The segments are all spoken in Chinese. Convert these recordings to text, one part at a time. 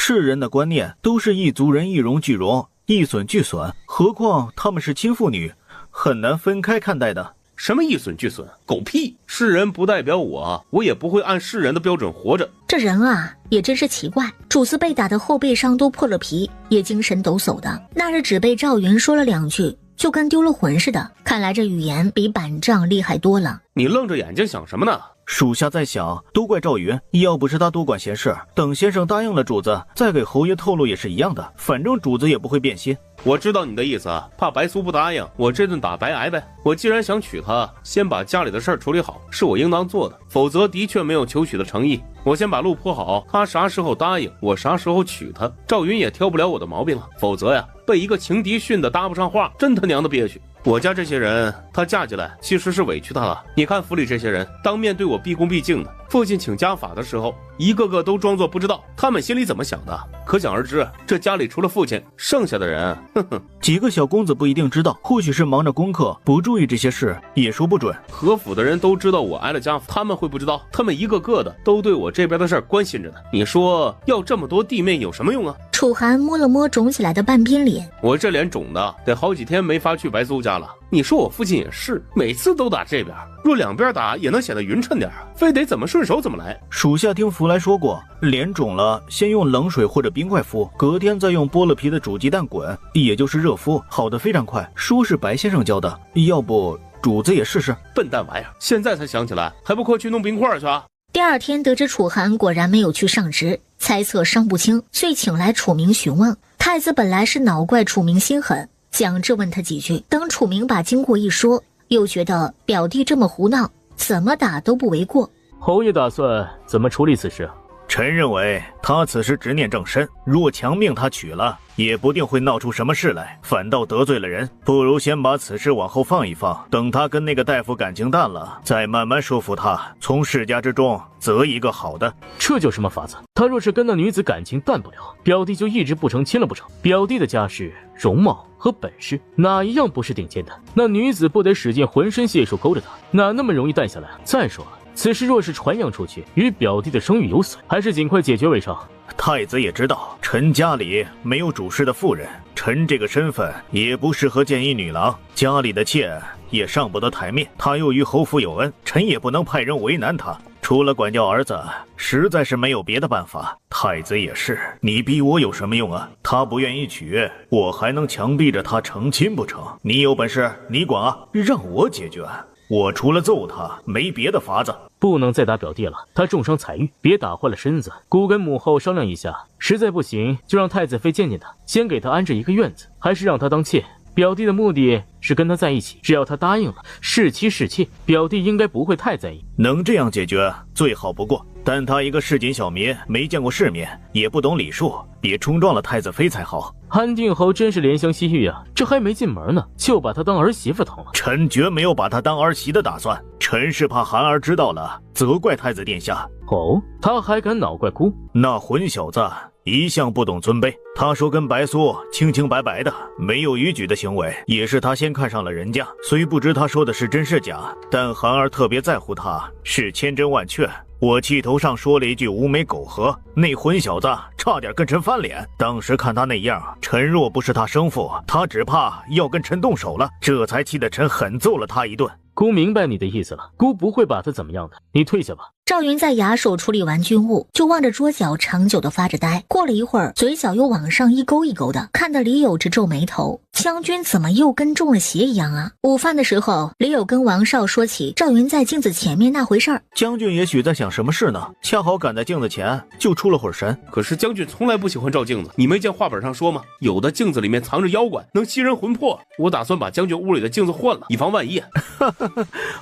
世人的观念都是一族人一荣俱荣，一损俱损，何况他们是亲父女，很难分开看待的。什么一损俱损？狗屁！世人不代表我，我也不会按世人的标准活着。这人啊，也真是奇怪。主子被打的后背上都破了皮，也精神抖擞的。那日只被赵云说了2句，就跟丢了魂似的。看来这语言比板杖厉害多了。你愣着眼睛想什么呢？属下在想，都怪赵云，要不是他多管闲事，等先生答应了主子，再给侯爷透露也是一样的，反正主子也不会变心。我知道你的意思，怕白苏不答应，我这顿打白挨呗。我既然想娶她，先把家里的事儿处理好，是我应当做的，否则的确没有求娶的诚意。我先把路铺好，她啥时候答应，我啥时候娶她。赵云也挑不了我的毛病了，否则呀，被一个情敌训得搭不上话，真他娘的憋屈。我家这些人，她嫁进来其实是委屈她了。你看府里这些人，当面对我毕恭毕敬的，父亲请家法的时候，一个个都装作不知道，他们心里怎么想的？可想而知，这家里除了父亲，剩下的人，哼哼，几个小公子不一定知道，或许是忙着功课，不注意这些事，也说不准。何府的人都知道我挨了家法，他们会不知道？他们一个个的都对我这边的事儿关心着呢。你说要这么多弟妹有什么用啊？楚寒摸了摸肿起来的半边脸，我这脸肿的得好几天没法去白苏家了。你说我父亲也是，每次都打这边，若两边打也能显得匀称点，非得怎么顺手怎么来。属下听福来说过，脸肿了先用冷水或者冰块敷，隔天再用剥了皮的煮鸡蛋滚，也就是热敷，好的非常快。说是白先生教的，要不主子也试试？笨蛋玩意儿，现在才想起来，还不快去弄冰块去啊！第2天得知楚寒果然没有去上职，猜测伤不轻，遂请来楚明询问。太子本来是恼怪楚明心狠，想质问他几句，等楚明把经过一说，又觉得表弟这么胡闹，怎么打都不为过。侯爷打算怎么处理此事？臣认为他此时执念正深，若强命他娶了，也不定会闹出什么事来，反倒得罪了人。不如先把此事往后放一放，等他跟那个大夫感情淡了，再慢慢说服他，从世家之中择一个好的。这就什么法子？他若是跟那女子感情淡不了，表弟就一直不成亲了不成？表弟的家世、容貌和本事，哪一样不是顶尖的？那女子不得使尽浑身解数勾着他，哪那么容易淡下来？再说了，此事若是传扬出去，与表弟的声誉有损，还是尽快解决为上。太子也知道，臣家里没有主事的妇人，臣这个身份也不适合见一女郎，家里的妾也上不得台面。他又与侯府有恩，臣也不能派人为难他。除了管教儿子，实在是没有别的办法。太子也是，你逼我有什么用啊？他不愿意娶，我还能强逼着他成亲不成？你有本事你管啊，让我解决。我除了揍他，没别的法子。不能再打表弟了，他重伤彩玉，别打坏了身子。姑跟母后商量一下，实在不行，就让太子妃见见他，先给他安置一个院子，还是让他当妾。表弟的目的是跟他在一起，只要他答应了，是妻是妾，表弟应该不会太在意。能这样解决最好不过，但他一个市井小民，没见过世面，也不懂礼数，别冲撞了太子妃才好。安定侯真是怜香惜玉啊，这还没进门呢，就把她当儿媳妇疼了。臣绝没有把她当儿媳的打算，臣是怕韩儿知道了，责怪太子殿下。哦，他还敢恼怪姑？那混小子一向不懂尊卑，他说跟白苏清清白白的，没有逾矩的行为，也是他先看上了人家。虽不知他说的是真是假，但韩儿特别在乎他，是千真万确。我气头上说了一句无美苟合，那混小子差点跟臣翻脸。当时看他那样，臣若不是他生父，他只怕要跟臣动手了，这才气得臣狠揍了他一顿。姑明白你的意思了，姑不会把他怎么样的，你退下吧。赵云在衙署处理完军务，就望着桌角长久的发着呆。过了一会儿，嘴角又往上一勾一勾的，看得李友直皱眉头。将军怎么又跟中了邪一样啊？午饭的时候，李友跟王少说起赵云在镜子前面那回事儿。将军也许在想什么事呢？恰好赶在镜子前，就出了会儿神。可是将军从来不喜欢照镜子，你没见画本上说吗？有的镜子里面藏着妖怪，能吸人魂魄。我打算把将军屋里的镜子换了，以防万一。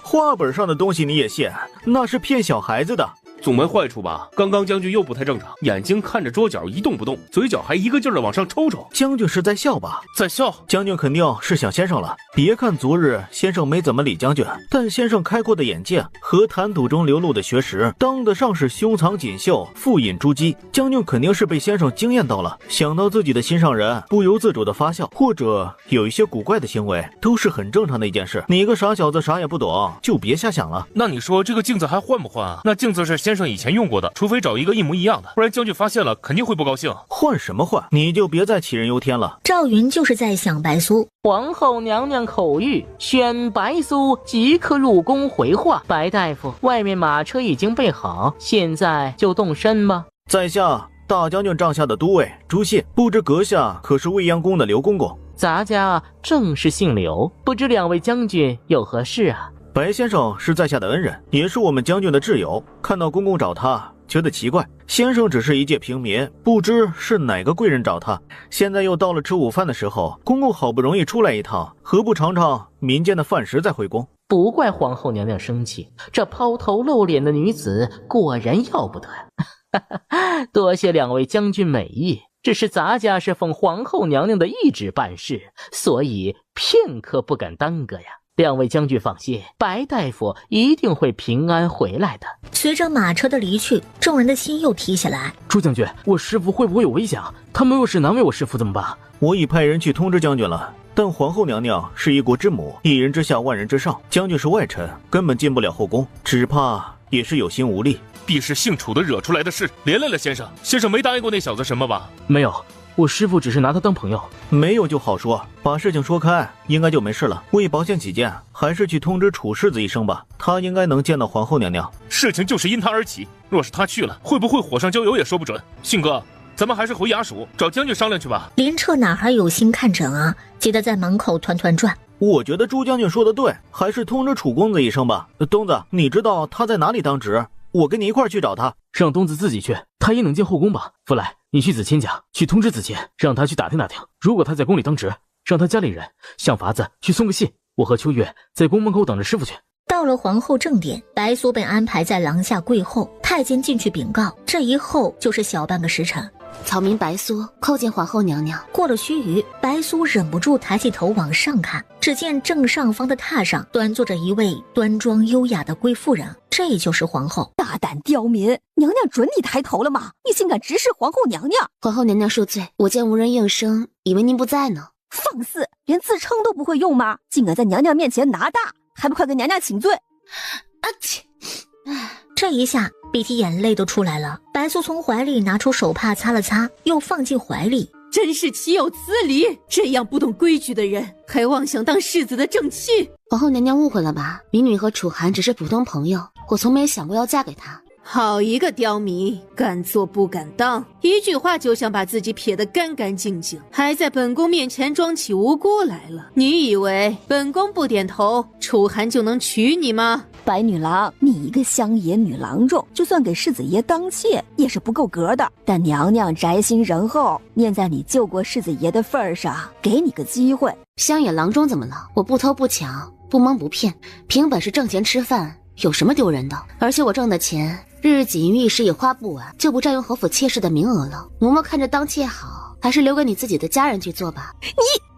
画本上的东西你也信？那是骗小孩子的。总没坏处吧？刚刚将军又不太正常，眼睛看着桌角一动不动，嘴角还一个劲儿的往上抽抽。将军是在笑吧？在笑。将军肯定是想先生了。别看昨日先生没怎么理将军，但先生开阔的眼界和谈吐中流露的学识，当得上是胸藏锦绣，腹隐珠玑。将军肯定是被先生惊艳到了，想到自己的心上人，不由自主的发笑，或者有一些古怪的行为，都是很正常的一件事。你一个傻小子啥也不懂，就别瞎想了。那你说这个镜子还换不换啊？那镜子是先先生以前用过的，除非找一个一模一样的，不然将军发现了肯定会不高兴。换什么换？你就别再杞人忧天了。赵云就是在想白苏。皇后娘娘口谕，选白苏即刻入宫回话。白大夫，外面马车已经备好，现在就动身吧。在下大将军帐下的都尉朱信，不知阁下可是未央宫的刘公公？咱家正是姓刘，不知两位将军有何事啊？白先生是在下的恩人，也是我们将军的挚友。看到公公找他，觉得奇怪。先生只是一介平民，不知是哪个贵人找他。现在又到了吃午饭的时候，公公好不容易出来一趟，何不尝尝民间的饭食再回宫？不怪皇后娘娘生气，这抛头露脸的女子果然要不得。多谢两位将军美意，只是咱家是奉皇后娘娘的懿旨办事，所以片刻不敢耽搁呀。两位将军放心，白大夫一定会平安回来的。随着马车的离去，众人的心又提起来。朱将军，我师父会不会有危险啊？他们若是难为我师父怎么办？我已派人去通知将军了，但皇后娘娘是一国之母，一人之下万人之上，将军是外臣，根本进不了后宫，只怕也是有心无力。必是姓楚的惹出来的事，连累了先生。先生没答应过那小子什么吧？没有，我师父只是拿他当朋友。没有就好说，把事情说开，应该就没事了。为保险起见，还是去通知楚世子一声吧，他应该能见到皇后娘娘。事情就是因他而起，若是他去了，会不会火上浇油也说不准。信哥，咱们还是回衙署找将军商量去吧。林彻哪还有心看诊啊，急得在门口团团转。我觉得朱将军说的对，还是通知楚公子一声吧。东子，你知道他在哪里当值？我跟你一块去找他。让东子自己去，他也能进后宫吧。福来，你去子谦家去通知子谦，让他去打听打听，如果他在宫里当值，让他家里人想法子去送个信。我和秋月在宫门口等着师傅去。到了皇后正殿，白苏被安排在廊下跪候，太监进去禀告，这一候就是小半个时辰。草民白苏叩见皇后娘娘。过了须臾，白苏忍不住抬起头往上看，只见正上方的榻上端坐着一位端庄优雅的贵妇人，这就是皇后。大胆刁民，娘娘准你抬头了吗？你竟敢直视皇后娘娘！皇后娘娘恕罪，我见无人应声，以为您不在呢。放肆，连自称都不会用吗？竟敢在娘娘面前拿大，还不快跟娘娘请罪！切！这一下鼻涕眼泪都出来了。白苏从怀里拿出手帕擦了擦，又放进怀里。真是岂有此理！这样不懂规矩的人，还妄想当世子的正妻。皇后娘娘误会了吧？民女和楚寒只是普通朋友，我从没想过要嫁给他。好一个刁民，敢做不敢当，一句话就想把自己撇得干干净净，还在本宫面前装起无辜来了。你以为本宫不点头，楚寒就能娶你吗？白女郎，你一个乡野女郎中，就算给世子爷当妾也是不够格的。但娘娘宅心仁厚，念在你救过世子爷的份上，给你个机会。乡野郎中怎么了？我不偷不抢，不蒙不骗，凭本事挣钱吃饭，有什么丢人的？而且我挣的钱日日锦衣玉食也花不完，就不占用侯府妾室的名额了。嬷嬷看着当妾好，还是留给你自己的家人去做吧。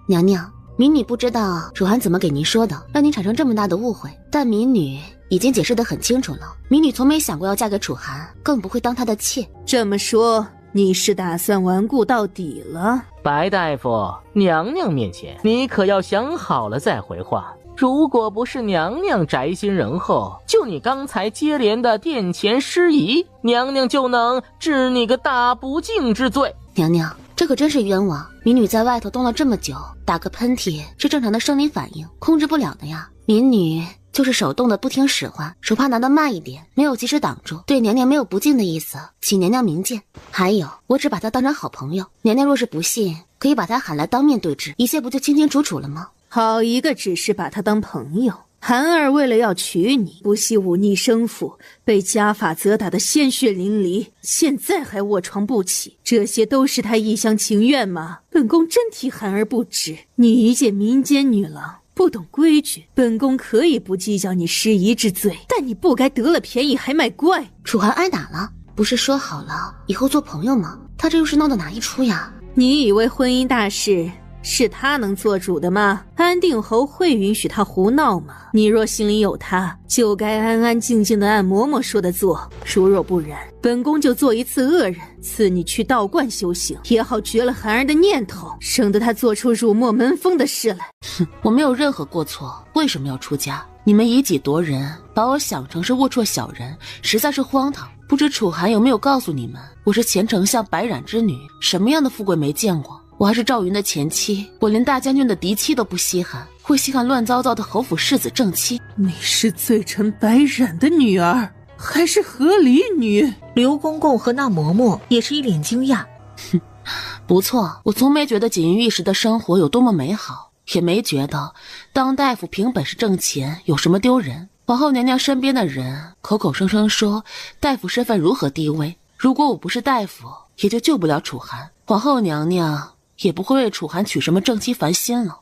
娘娘，民女不知道楚寒怎么给您说的，让您产生这么大的误会，但民女已经解释得很清楚了。民女从没想过要嫁给楚寒，更不会当他的妾。这么说，你是打算顽固到底了？白大夫，娘娘面前你可要想好了再回话。如果不是娘娘宅心仁厚，就你刚才接连的殿前失仪，娘娘就能治你个大不敬之罪。娘娘，这可真是冤枉！民女在外头冻了这么久，打个喷嚏是正常的生理反应，控制不了的呀。民女就是手冻得不听使唤，手帕拿得慢一点，没有及时挡住，对娘娘没有不敬的意思，请娘娘明鉴。还有，我只把她当成好朋友，娘娘若是不信，可以把她喊来当面对质，一切不就清清楚楚了吗？好一个只是把他当朋友！寒儿为了要娶你，不惜忤逆生父，被家法责打得鲜血淋漓，现在还卧床不起，这些都是他一厢情愿吗？本宫真替寒儿不值。你一介民间女郎，不懂规矩，本宫可以不计较你失仪之罪，但你不该得了便宜还卖乖。楚寒挨打了，不是说好了以后做朋友吗？他这又是闹的哪一出呀？你以为婚姻大事是他能做主的吗？安定侯会允许他胡闹吗？你若心里有他，就该安安静静的按嬷嬷说的做，如若不然，本宫就做一次恶人，赐你去道观修行，也好绝了寒儿的念头，省得他做出辱没门风的事来。哼，我没有任何过错，为什么要出家？你们以己夺人，把我想成是龌龊小人，实在是荒唐。不知楚寒有没有告诉你们，我是前丞相白染之女，什么样的富贵没见过？我还是赵云的前妻，我连大将军的嫡妻都不稀罕，会稀罕乱糟糟的侯府世子正妻？你是罪臣白染的女儿，还是和离女？刘公公和那嬷嬷也是一脸惊讶。哼，不错，我从没觉得锦衣玉食的生活有多么美好，也没觉得当大夫凭本事挣钱有什么丢人。皇后娘娘身边的人口口声声说大夫身份如何低微，如果我不是大夫，也就救不了楚寒，皇后娘娘也不会为楚寒娶什么正妻烦心了。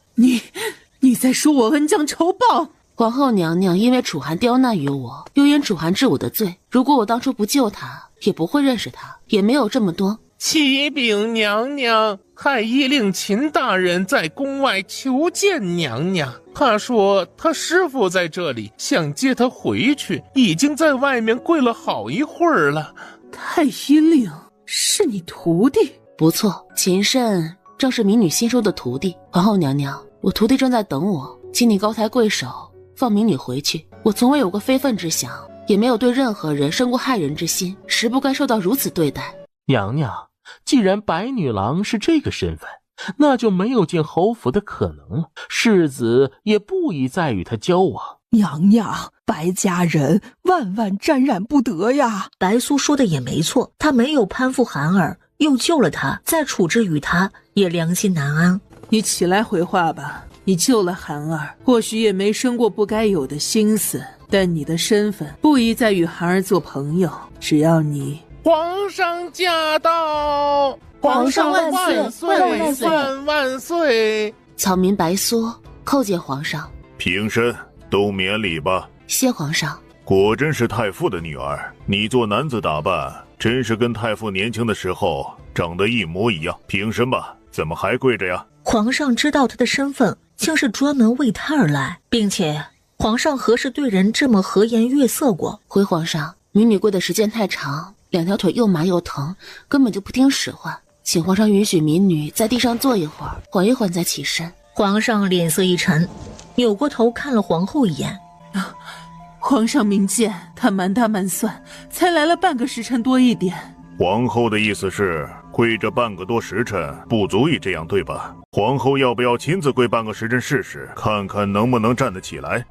你在说我恩将仇报？皇后娘娘因为楚寒刁难于我，又因楚寒治我的罪，如果我当初不救他，也不会认识他，也没有这么多。启禀娘娘，太医令秦大人在宫外求见娘娘，他说他师父在这里，想接他回去，已经在外面跪了好一会儿了。太医令是你徒弟？不错，秦慎正是民女新收的徒弟。皇后娘娘，我徒弟正在等我，请你高抬贵手，放民女回去。我从未有过非分之想，也没有对任何人生过害人之心，实不该受到如此对待。娘娘，既然白女郎是这个身份，那就没有进侯府的可能了，世子也不宜再与她交往。娘娘，白家人万万沾染不得呀！白苏说的也没错，她没有攀附寒儿，又救了他，再处置于他，也良心难安。你起来回话吧。你救了寒儿，或许也没生过不该有的心思，但你的身份不宜再与寒儿做朋友。只要你皇上驾到！皇上万岁！万岁！万万岁！草民白苏叩见皇上。平身，都免礼吧。谢皇上。果真是太傅的女儿，你做男子打扮，真是跟太傅年轻的时候长得一模一样。平身吧，怎么还跪着呀？皇上知道他的身份，竟是专门为他而来，并且皇上何时对人这么和颜悦色过？回皇上，民女跪的时间太长，两条腿又麻又疼，根本就不听使唤，请皇上允许民女在地上坐一会儿，缓一缓再起身。皇上脸色一沉，扭过头看了皇后一眼。皇上明鉴，他满打满算才来了半个时辰多一点。皇后的意思是跪着半个多时辰不足以这样，对吧？皇后要不要亲自跪半个时辰试试，看看能不能站得起来？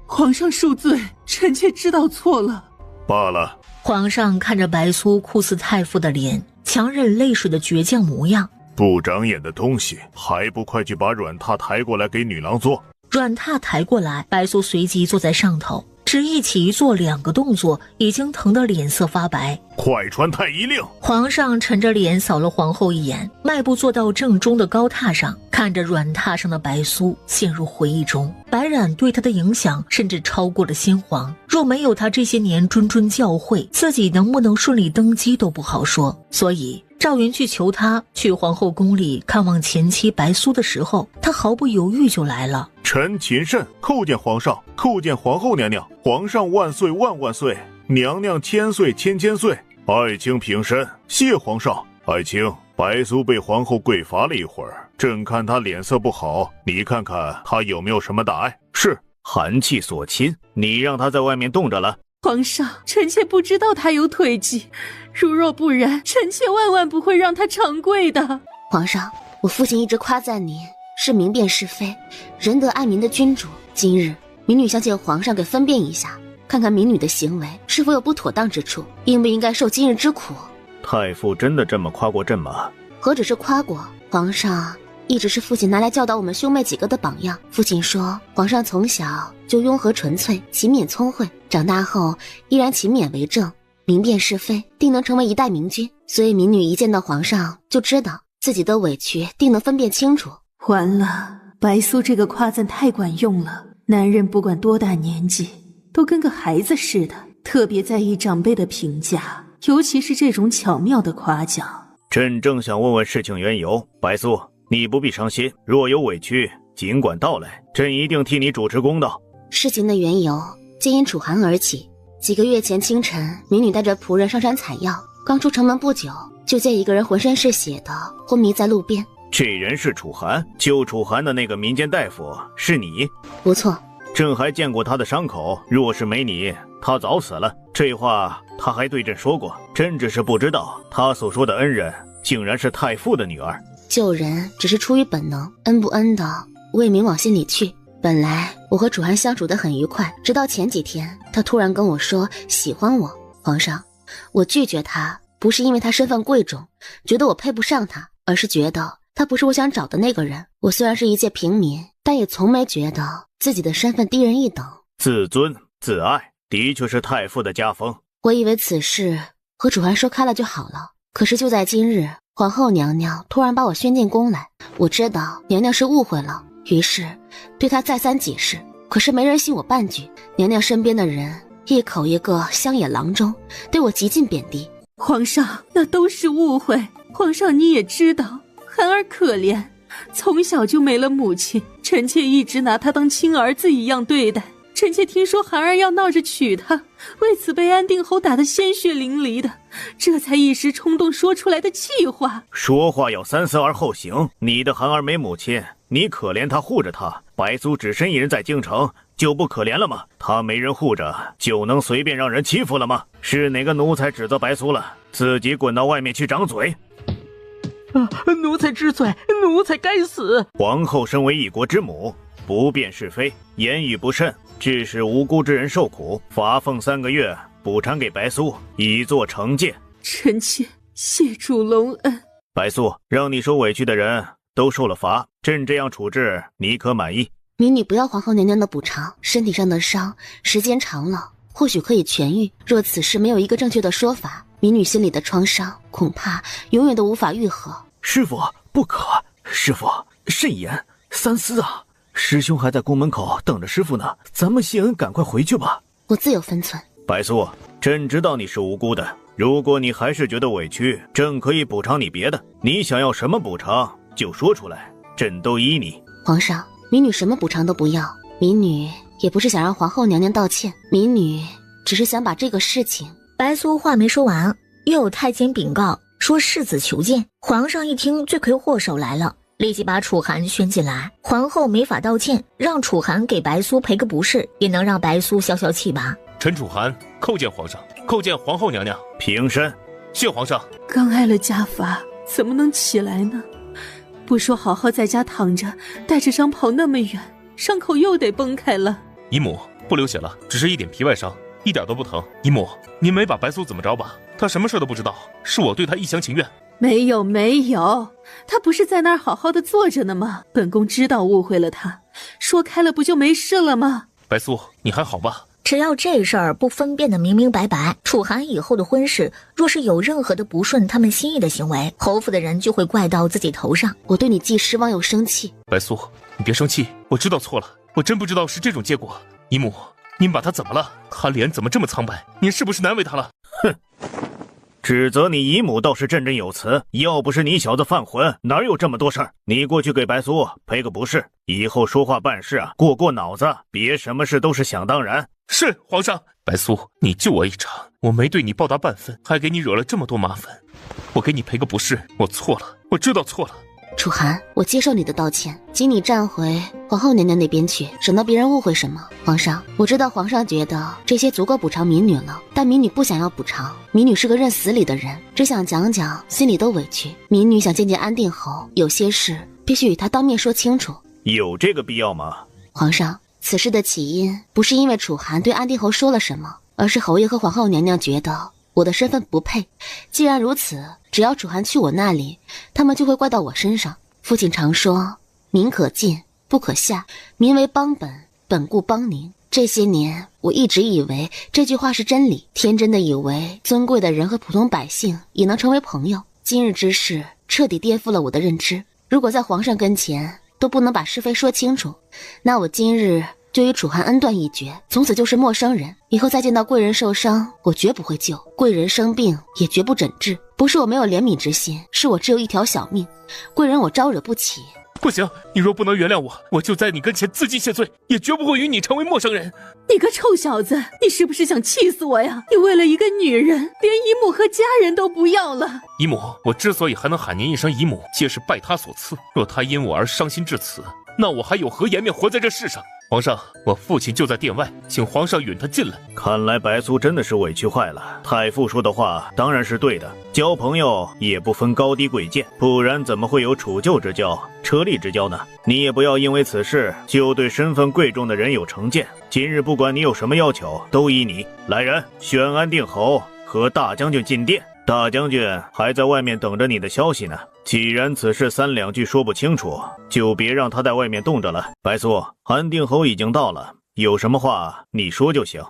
皇上恕罪，臣妾知道错了。罢了。皇上看着白苏酷似太傅的脸，强忍泪水的倔强模样。不长眼的东西，还不快去把软榻抬过来给女郎坐。软榻抬过来，白苏随即坐在上头，只一起一坐两个动作，已经疼得脸色发白。快传太医令！皇上沉着脸扫了皇后一眼，迈步坐到正中的高榻上，看着软榻上的白苏，陷入回忆中。白染对他的影响甚至超过了先皇，若没有他这些年谆谆教诲，自己能不能顺利登基都不好说。所以赵云去求他去皇后宫里看望前妻白苏的时候，他毫不犹豫就来了。臣秦慎叩见皇上，叩见皇后娘娘。皇上万岁万万岁，娘娘千岁千千岁。爱卿平身，谢皇上。爱卿，白苏被皇后跪罚了一会儿，朕看她脸色不好，你看看她有没有什么大碍？是。寒气所侵，你让她在外面冻着了。皇上，臣妾不知道他有腿疾，如若不然，臣妾万万不会让他长跪的。皇上，我父亲一直夸赞您是明辨是非、仁德爱民的君主。今日民女想请皇上给分辨一下，看看民女的行为是否有不妥当之处，应不应该受今日之苦。太傅真的这么夸过朕吗？何止是夸过，皇上一直是父亲拿来教导我们兄妹几个的榜样。父亲说，皇上从小就雍和纯粹，勤勉聪慧，长大后依然勤勉为正，明辨是非，定能成为一代明君。所以民女一见到皇上就知道自己的委屈，定能分辨清楚。完了，白苏这个夸赞太管用了。男人不管多大年纪，都跟个孩子似的，特别在意长辈的评价，尤其是这种巧妙的夸奖。朕正想问问事情缘由，白苏，你不必伤心，若有委屈尽管道来，朕一定替你主持公道。事情的缘由皆因楚寒而起。几个月前清晨，民女带着仆人上山采药，刚出城门不久，就见一个人浑身是血的昏迷在路边。这人是楚寒，救楚寒的那个民间大夫是你？不错。朕还见过他的伤口，若是没你，他早死了。这话他还对朕说过，朕只是不知道他所说的恩人竟然是太傅的女儿。救人只是出于本能，恩不恩的我也没往心里去。本来我和楚寒相处得很愉快，直到前几天他突然跟我说喜欢我。皇上，我拒绝他不是因为他身份贵重，觉得我配不上他，而是觉得他不是我想找的那个人。我虽然是一介平民，但也从没觉得自己的身份低人一等。自尊自爱的确是太傅的家风。我以为此事和楚寒说开了就好了，可是就在今日，皇后娘娘突然把我宣进宫来。我知道娘娘是误会了，于是对她再三解释，可是没人信我半句。娘娘身边的人一口一个乡野郎中，对我极尽贬低。皇上，那都是误会。皇上你也知道，寒儿可怜，从小就没了母亲，臣妾一直拿她当亲儿子一样对待。臣妾听说寒儿要闹着娶她，为此被安定侯打得鲜血淋漓的，这才一时冲动说出来的气话。说话要三思而后行。你的寒儿没母亲，你可怜她护着她，白苏只身一人在京城，就不可怜了吗？她没人护着，就能随便让人欺负了吗？是哪个奴才指责白苏了？自己滚到外面去长嘴！奴才知罪，奴才该死。皇后身为一国之母，不辨是非，言语不慎，致使无辜之人受苦，罚俸3个月，补偿给白苏，以作惩戒。臣妾谢主隆恩。白苏，让你受委屈的人都受了罚，朕这样处置，你可满意？民女不要皇后娘娘的补偿，身体上的伤，时间长了或许可以痊愈。若此事没有一个正确的说法，民女心里的创伤恐怕永远都无法愈合。师父，不可！师父，慎言，三思啊！师兄还在宫门口等着师父呢，咱们谢恩赶快回去吧。我自有分寸。白苏，朕知道你是无辜的，如果你还是觉得委屈，朕可以补偿你别的。你想要什么补偿就说出来，朕都依你。皇上，民女什么补偿都不要，民女也不是想让皇后娘娘道歉，民女只是想把这个事情……白苏话没说完，又有太监禀告说世子求见。皇上一听罪魁祸首来了，立即把楚寒宣进来。皇后没法道歉，让楚寒给白苏赔个不是，也能让白苏消消气吧。臣楚寒叩见皇上，叩见皇后娘娘。平身。谢皇上。刚挨了家罚，怎么能起来呢？不说好好在家躺着，带着伤跑那么远，伤口又得崩开了。姨母，不流血了，只是一点皮外伤，一点都不疼。姨母，您没把白苏怎么着吧？她什么事都不知道，是我对她一厢情愿。没有，她不是在那儿好好的坐着呢吗？本宫知道误会了她，说开了不就没事了吗？白苏，你还好吧？只要这事儿不分辨得明明白白，楚寒以后的婚事若是有任何的不顺他们心意的行为，侯府的人就会怪到自己头上。我对你既失望又生气。白苏，你别生气，我知道错了，我真不知道是这种结果。姨母，您把他怎么了？他脸怎么这么苍白？您是不是难为他了？哼，指责你姨母倒是振振有词，要不是你小子犯浑，哪有这么多事儿？你过去给白苏赔个不是，以后说话办事啊，过脑子，别什么事都是想当然。是皇上。白苏，你救我一场，我没对你报答半分，还给你惹了这么多麻烦，我给你赔个不是，我错了，我知道错了。楚寒，我接受你的道歉，请你站回皇后娘娘那边去，省得别人误会什么。皇上，我知道皇上觉得这些足够补偿民女了，但民女不想要补偿，民女是个认死理的人，只想讲讲心里的委屈。民女想见见安定侯，有些事必须与他当面说清楚。有这个必要吗？皇上，此事的起因不是因为楚寒对安定侯说了什么，而是侯爷和皇后娘娘觉得我的身份不配。既然如此，只要楚寒去我那里，他们就会怪到我身上。父亲常说民可进不可下，民为邦本，本固邦宁。这些年我一直以为这句话是真理，天真的以为尊贵的人和普通百姓也能成为朋友。今日之事彻底颠覆了我的认知，如果在皇上跟前都不能把是非说清楚，那我今日就与楚寒恩断义绝，从此就是陌生人。以后再见到贵人受伤，我绝不会救；贵人生病，也绝不诊治。不是我没有怜悯之心，是我只有一条小命，贵人我招惹不起。不行，你若不能原谅我，我就在你跟前自尽谢罪，也绝不会与你成为陌生人。你个臭小子，你是不是想气死我呀？你为了一个女人，连姨母和家人都不要了。姨母，我之所以还能喊您一声姨母，皆是拜她所赐。若她因我而伤心至此，那我还有何颜面活在这世上？皇上，我父亲就在殿外，请皇上允他进来。看来白苏真的是委屈坏了。太傅说的话当然是对的，交朋友也不分高低贵贱，不然怎么会有处旧之交、车力之交呢？你也不要因为此事就对身份贵重的人有成见。今日不管你有什么要求，都依你。来人，宣安定侯和大将军进殿。大将军还在外面等着你的消息呢。既然此事3两句说不清楚，就别让他在外面冻着了。白苏，安定侯已经到了，有什么话你说就行。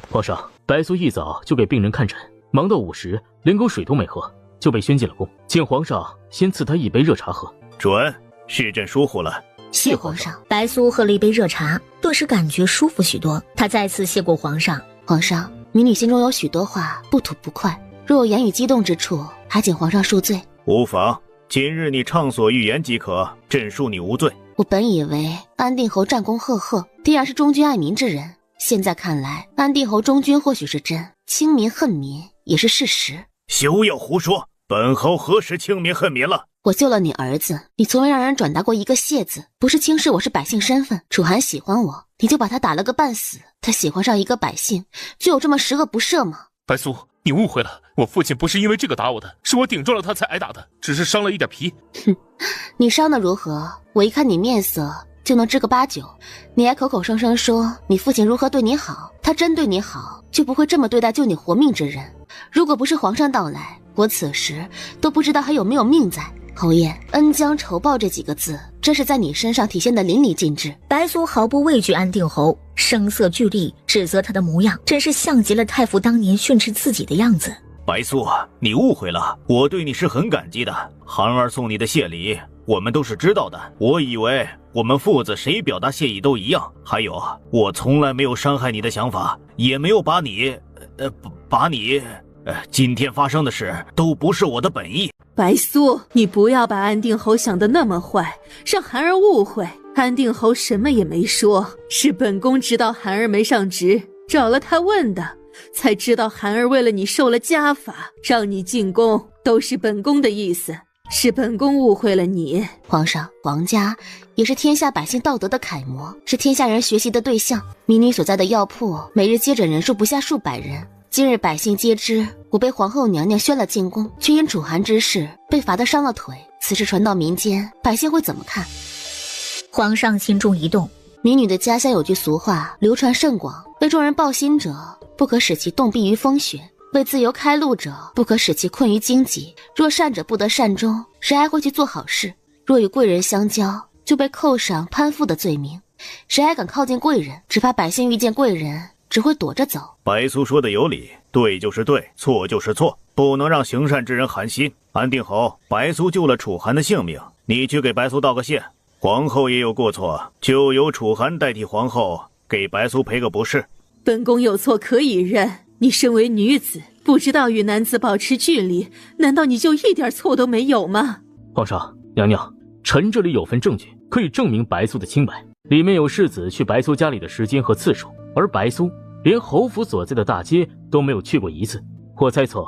皇上，白苏一早就给病人看诊，忙到午时连口水都没喝，就被宣进了宫，请皇上先赐他一杯热茶喝。准，是朕疏忽了。谢皇上。白苏喝了一杯热茶，顿时感觉舒服许多。他再次谢过皇上。皇上，民女心中有许多话不吐不快，若有言语激动之处，还请皇上恕罪。无妨，今日你畅所欲言即可，朕恕你无罪。我本以为安定侯战功赫赫，必然是忠君爱民之人，现在看来，安定侯忠君或许是真，轻民恨民也是事实。休要胡说，本侯何时轻民恨民了？我救了你儿子，你从未让人转达过一个谢字，不是轻视我是百姓身份。楚寒喜欢我，你就把他打了个半死，他喜欢上一个百姓，就有这么10恶不赦吗？白苏，你误会了，我父亲不是因为这个打我的，是我顶撞了他才挨打的，只是伤了一点皮。哼，你伤得如何？我一看你面色就能知个8九。你还口口声声说你父亲如何对你好，他真对你好，就不会这么对待救你活命之人。如果不是皇上到来，我此时都不知道还有没有命在。侯爷，恩将仇报这几个字，真是在你身上体现得淋漓尽致。白苏毫不畏惧安定侯，声色俱厉，指责他的模样，真是像极了太傅当年训斥自己的样子。白苏，你误会了，我对你是很感激的。韩儿送你的谢礼，我们都是知道的。我以为我们父子谁表达谢意都一样。还有，我从来没有伤害你的想法，也没有把你，今天发生的事都不是我的本意。白苏，你不要把安定侯想得那么坏，让寒儿误会。安定侯什么也没说，是本宫知道寒儿没上职，找了他问的，才知道寒儿为了你受了家法，让你进宫，都是本宫的意思，是本宫误会了你。皇上，皇家也是天下百姓道德的楷模，是天下人学习的对象。民女所在的药铺每日接诊人数不下数百人，今日百姓皆知我被皇后娘娘宣了进宫，却因楚寒之事被罚得伤了腿，此事传到民间，百姓会怎么看？皇上心中一动，民女的家乡有句俗话流传甚广，为众人抱薪者不可使其冻毙于风雪，为自由开路者不可使其困于荆棘。若善者不得善终，谁还会去做好事？若与贵人相交，就被扣上攀附的罪名，谁还敢靠近贵人？只怕百姓遇见贵人只会躲着走。白苏说的有理，对就是对，错就是错，不能让行善之人寒心。安定侯，白苏救了楚寒的性命，你去给白苏道个谢。皇后也有过错，就由楚寒代替皇后给白苏赔个不是。本宫有错可以认，你身为女子，不知道与男子保持距离，难道你就一点错都没有吗？皇上，娘娘，臣这里有份证据可以证明白苏的清白，里面有世子去白苏家里的时间和次数，而白苏连侯府所在的大街都没有去过一次。我猜测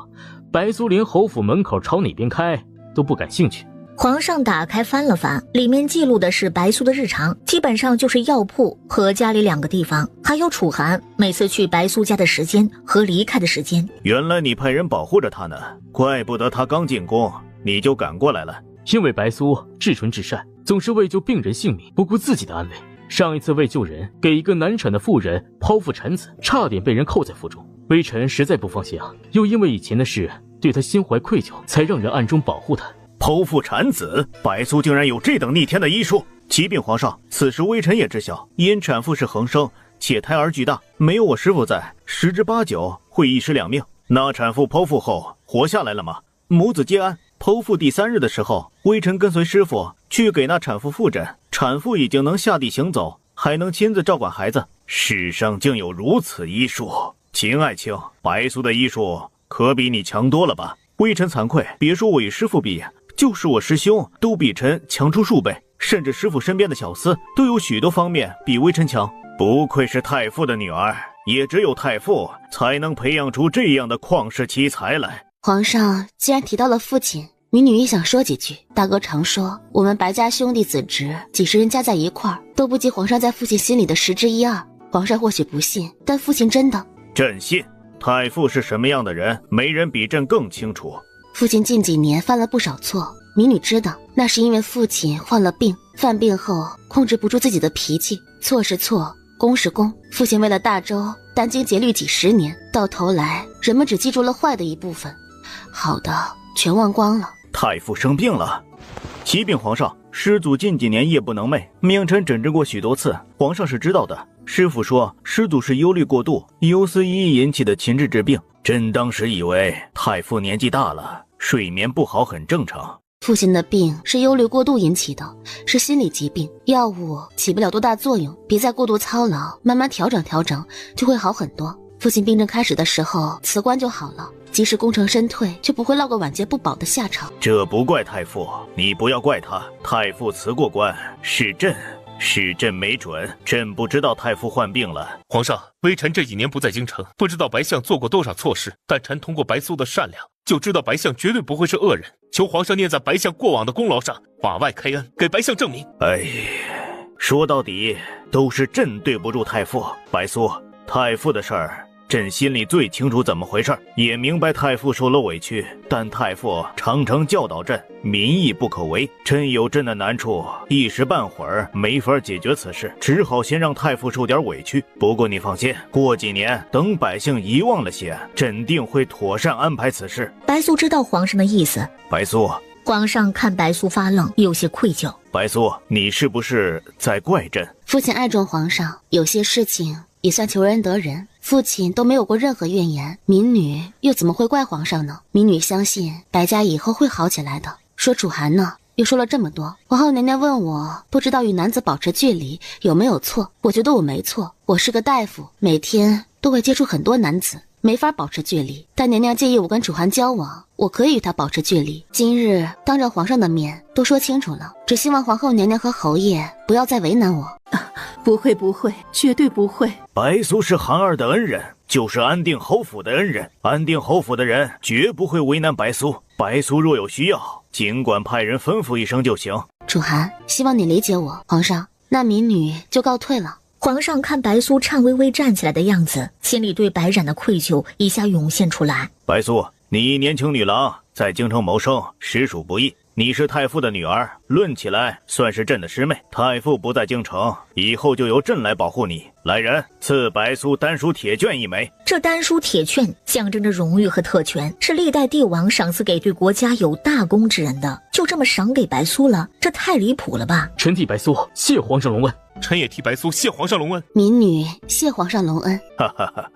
白苏连侯府门口朝哪边开都不感兴趣。皇上打开翻了翻，里面记录的是白苏的日常，基本上就是药铺和家里2个地方，还有楚寒每次去白苏家的时间和离开的时间。原来你派人保护着他呢，怪不得他刚进宫你就赶过来了。因为白苏至纯至善，总是为救病人性命，不顾自己的安危。上一次为救人，给一个难产的妇人剖腹产子，差点被人扣在府中。微臣实在不放心啊，又因为以前的事对他心怀愧疚，才让人暗中保护他。剖腹产子，白苏竟然有这等逆天的医术！启禀皇上，此事微臣也知晓，因产妇是横生，且胎儿巨大，没有我师父在，10之8九会一尸两命。那产妇剖腹后活下来了吗？母子皆安。剖腹第3日的时候，微臣跟随师父去给那产妇复诊，产妇已经能下地行走，还能亲自照管孩子。世上竟有如此医术！秦爱卿，白苏的医术可比你强多了吧？微臣惭愧，别说我与师父比，就是我师兄都比臣强出数倍，甚至师父身边的小厮都有许多方面比微臣强。不愧是太傅的女儿，也只有太傅才能培养出这样的旷世奇才来。皇上既然提到了父亲，民女也想说几句。大哥常说，我们白家兄弟子侄几十人加在一块儿，都不及皇上在父亲心里的1/10。皇上或许不信，但父亲真的……朕信。太傅是什么样的人，没人比朕更清楚。父亲近几年犯了不少错，民女知道，那是因为父亲患了病，犯病后控制不住自己的脾气，错是错，公是公。父亲为了大周殚精竭虑几10年，到头来人们只记住了坏的一部分，好的全忘光了。太傅生病了。启禀皇上，师祖近几年夜不能寐，命臣诊治过许多次，皇上是知道的。师傅说师祖是忧虑过度，忧思一意引起的情志之病。朕当时以为太傅年纪大了，睡眠不好很正常。父亲的病是忧虑过度引起的，是心理疾病，药物起不了多大作用，别再过度操劳，慢慢调整调整就会好很多。父亲病症开始的时候辞官就好了，即使功成身退，就不会落个晚节不保的下场。这不怪太傅，你不要怪他。太傅辞过官，是朕没准，朕不知道太傅患病了。皇上，微臣这几年不在京城，不知道白象做过多少错事，但臣通过白苏的善良，就知道白象绝对不会是恶人。求皇上念在白象过往的功劳上，法外开恩，给白象证明。说到底都是朕对不住太傅。白苏，太傅的事儿，朕心里最清楚怎么回事，也明白太傅受了委屈，但太傅常常教导朕，民意不可违。朕有朕的难处，一时半会儿没法解决此事，只好先让太傅受点委屈。不过你放心，过几年等百姓遗忘了些，朕定会妥善安排此事。白苏知道皇上的意思。白苏，皇上看白苏发愣，有些愧疚。白苏，你是不是在怪朕？父亲爱重皇上，有些事情也算求人得人，父亲都没有过任何怨言，民女又怎么会怪皇上呢？民女相信白家以后会好起来的。说楚寒呢，又说了这么多，皇后娘娘问我不知道与男子保持距离有没有错，我觉得我没错，我是个大夫，每天都会接触很多男子，没法保持距离，但娘娘介意我跟楚寒交往，我可以与他保持距离。今日当着皇上的面都说清楚了，只希望皇后娘娘和侯爷不要再为难我。不会不会，绝对不会。白苏是韩二的恩人，就是安定侯府的恩人，安定侯府的人绝不会为难白苏。白苏若有需要，尽管派人吩咐一声就行。楚寒，希望你理解我。皇上，那民女就告退了。皇上看白苏颤巍巍站起来的样子，心里对白冉的愧疚一下涌现出来。白苏，你年轻女郎，在京城谋生实属不易。你是太傅的女儿，论起来算是朕的师妹。太傅不在京城，以后就由朕来保护你。来人，赐白苏丹书铁券1枚。这丹书铁券象征着荣誉和特权，是历代帝王赏赐给对国家有大功之人的，就这么赏给白苏了，这太离谱了吧！臣替白苏谢皇上隆恩。臣也替白苏谢皇上隆恩。民女谢皇上隆恩。哈哈哈，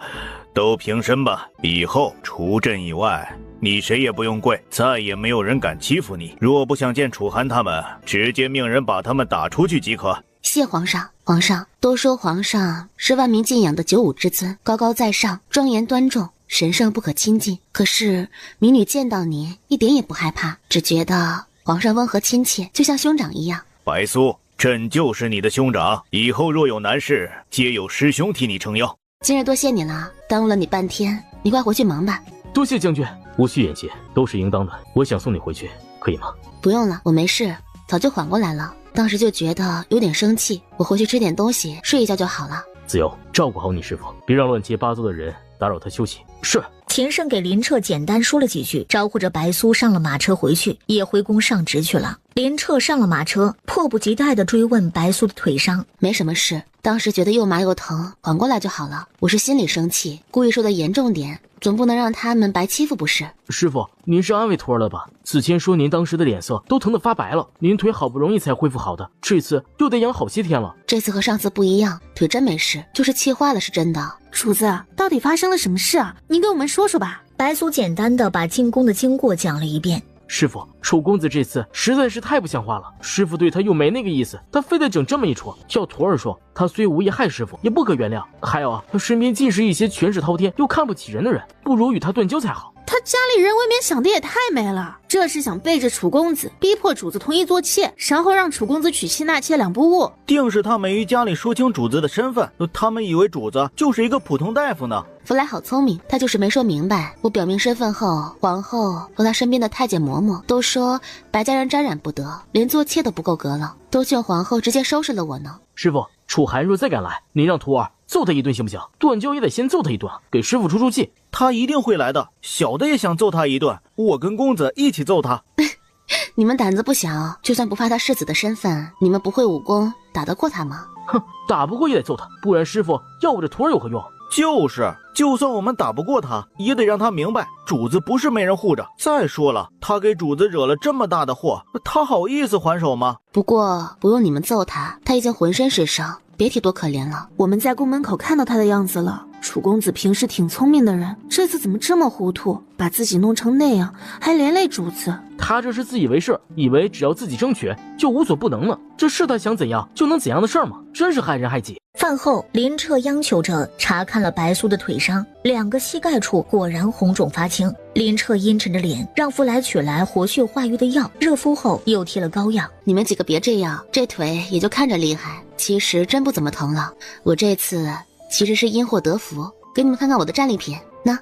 都平身吧。以后除朕以外，你谁也不用跪，再也没有人敢欺负你。若不想见楚寒他们，直接命人把他们打出去即可。谢皇上。皇上，都说皇上是万民敬仰的95之尊，高高在上，庄严端重，神圣不可亲近。可是民女见到您一点也不害怕，只觉得皇上温和亲切，就像兄长一样。白苏，朕就是你的兄长，以后若有难事，皆有师兄替你撑腰。今日多谢你了，耽误了你半天，你快回去忙吧。多谢将军，无需言谢，都是应当的。我想送你回去，可以吗？不用了，我没事，早就缓过来了。当时就觉得有点生气，我回去吃点东西，睡一觉就好了。子由，照顾好你师父，别让乱七八糟的人打扰他休息。是。秦胜给林彻简单说了几句，招呼着白苏上了马车回去，也回宫上职去了。林彻上了马车，迫不及待地追问白苏的腿伤。没什么事，当时觉得又麻又疼，缓过来就好了。我是心里生气，故意说的严重点，总不能让他们白欺负不是？师父，您是安慰徒儿了吧？子谦说您当时的脸色都疼得发白了，您腿好不容易才恢复好的，这次又得养好些天了。这次和上次不一样，腿真没事，就是气坏了是真的。主子，到底发生了什么事啊？您给我们说说吧。白苏简单的把进宫的经过讲了一遍。师父，楚公子这次实在是太不像话了，师父对他又没那个意思，他非得整这么一出。叫徒儿说，他虽无意害师父，也不可原谅。还有啊，他身边尽是一些权势滔天又看不起人的人，不如与他断交才好。他家里人未免想的也太美了，这是想背着楚公子，逼迫主子同意做妾，然后让楚公子娶妻纳妾两不误。定是他没与家里说清主子的身份，他们以为主子就是一个普通大夫呢。弗莱好聪明，他就是没说明白。我表明身份后，皇后和他身边的太监嬷嬷都说白家人沾染不得，连做妾都不够格了，都劝皇后直接收拾了我呢。师傅，楚寒若再敢来，您让徒儿揍他一顿行不行？断交也得先揍他一顿，给师傅出出气。他一定会来的，小的也想揍他一顿，我跟公子一起揍他。你们胆子不小，就算不怕他世子的身份，你们不会武功，打得过他吗？哼，打不过也得揍他，不然师傅要我这徒儿有何用？就是，就算我们打不过他，也得让他明白，主子不是没人护着。再说了，他给主子惹了这么大的祸，他好意思还手吗？不过不用你们揍他，他已经浑身是伤，别提多可怜了。我们在宫门口看到他的样子了，楚公子平时挺聪明的人，这次怎么这么糊涂，把自己弄成那样，还连累主子。他这是自以为是，以为只要自己争取就无所不能了，这是他想怎样就能怎样的事儿吗？真是害人害己。饭后，林彻央求着查看了白苏的腿伤，2个膝盖处果然红肿发青。林彻阴沉着脸，让弗莱取来活血化瘀的药，热敷后又贴了膏药。你们几个别这样，这腿也就看着厉害，其实真不怎么疼了。我这次其实是因祸得福，给你们看看我的战利品。那，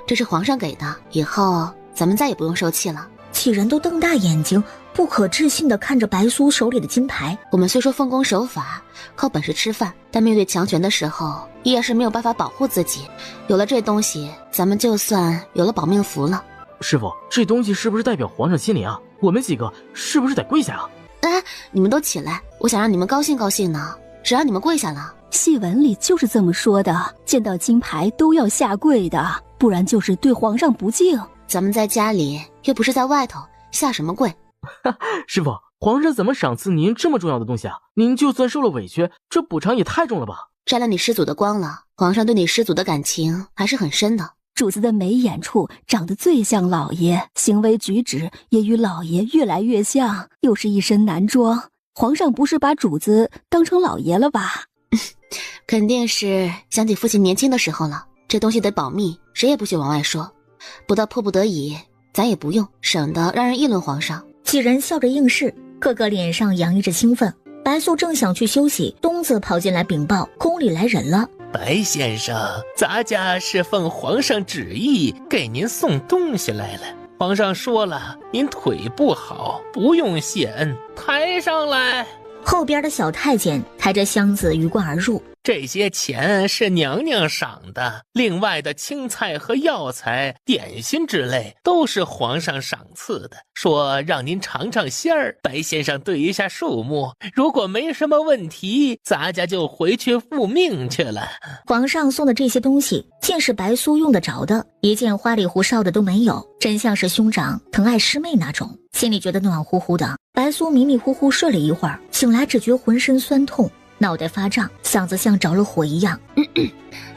这是皇上给的，以后咱们再也不用受气了。几人都瞪大眼睛，不可置信地看着白苏手里的金牌。我们虽说奉公守法，靠本事吃饭，但面对强权的时候，依然是没有办法保护自己。有了这东西，咱们就算有了保命符了。师傅，这东西是不是代表皇上心灵啊？我们几个是不是得跪下啊？哎，你们都起来，我想让你们高兴高兴呢，只让你们跪下了。戏文里就是这么说的，见到金牌都要下跪的，不然就是对皇上不敬。咱们在家里又不是在外头，下什么跪？师傅，皇上怎么赏赐您这么重要的东西啊？您就算受了委屈，这补偿也太重了吧？沾了你师祖的光了，皇上对你师祖的感情还是很深的。主子的眉眼处长得最像老爷，行为举止也与老爷越来越像，又是一身男装，皇上不是把主子当成老爷了吧？肯定是想起父亲年轻的时候了。这东西得保密，谁也不许往外说，不到迫不得已咱也不用，省得让人议论皇上。几人笑着应是，个个脸上洋溢着兴奋。白素正想去休息，东子跑进来禀报宫里来人了。白先生，咱家是奉皇上旨意给您送东西来了。皇上说了，您腿不好，不用谢恩，抬上来。后边的小太监抬着箱子鱼贯而入。这些钱是娘娘赏的，另外的青菜和药材、点心之类都是皇上赏赐的，说让您尝尝鲜儿。白先生对一下数目，如果没什么问题，咱家就回去复命去了。皇上送的这些东西，尽是白苏用得着的，一件花里胡哨的都没有，真像是兄长疼爱师妹那种，心里觉得暖乎乎的。白苏迷迷糊糊睡了一会儿，醒来只觉浑身酸痛，脑袋发胀，嗓子像着了火一样。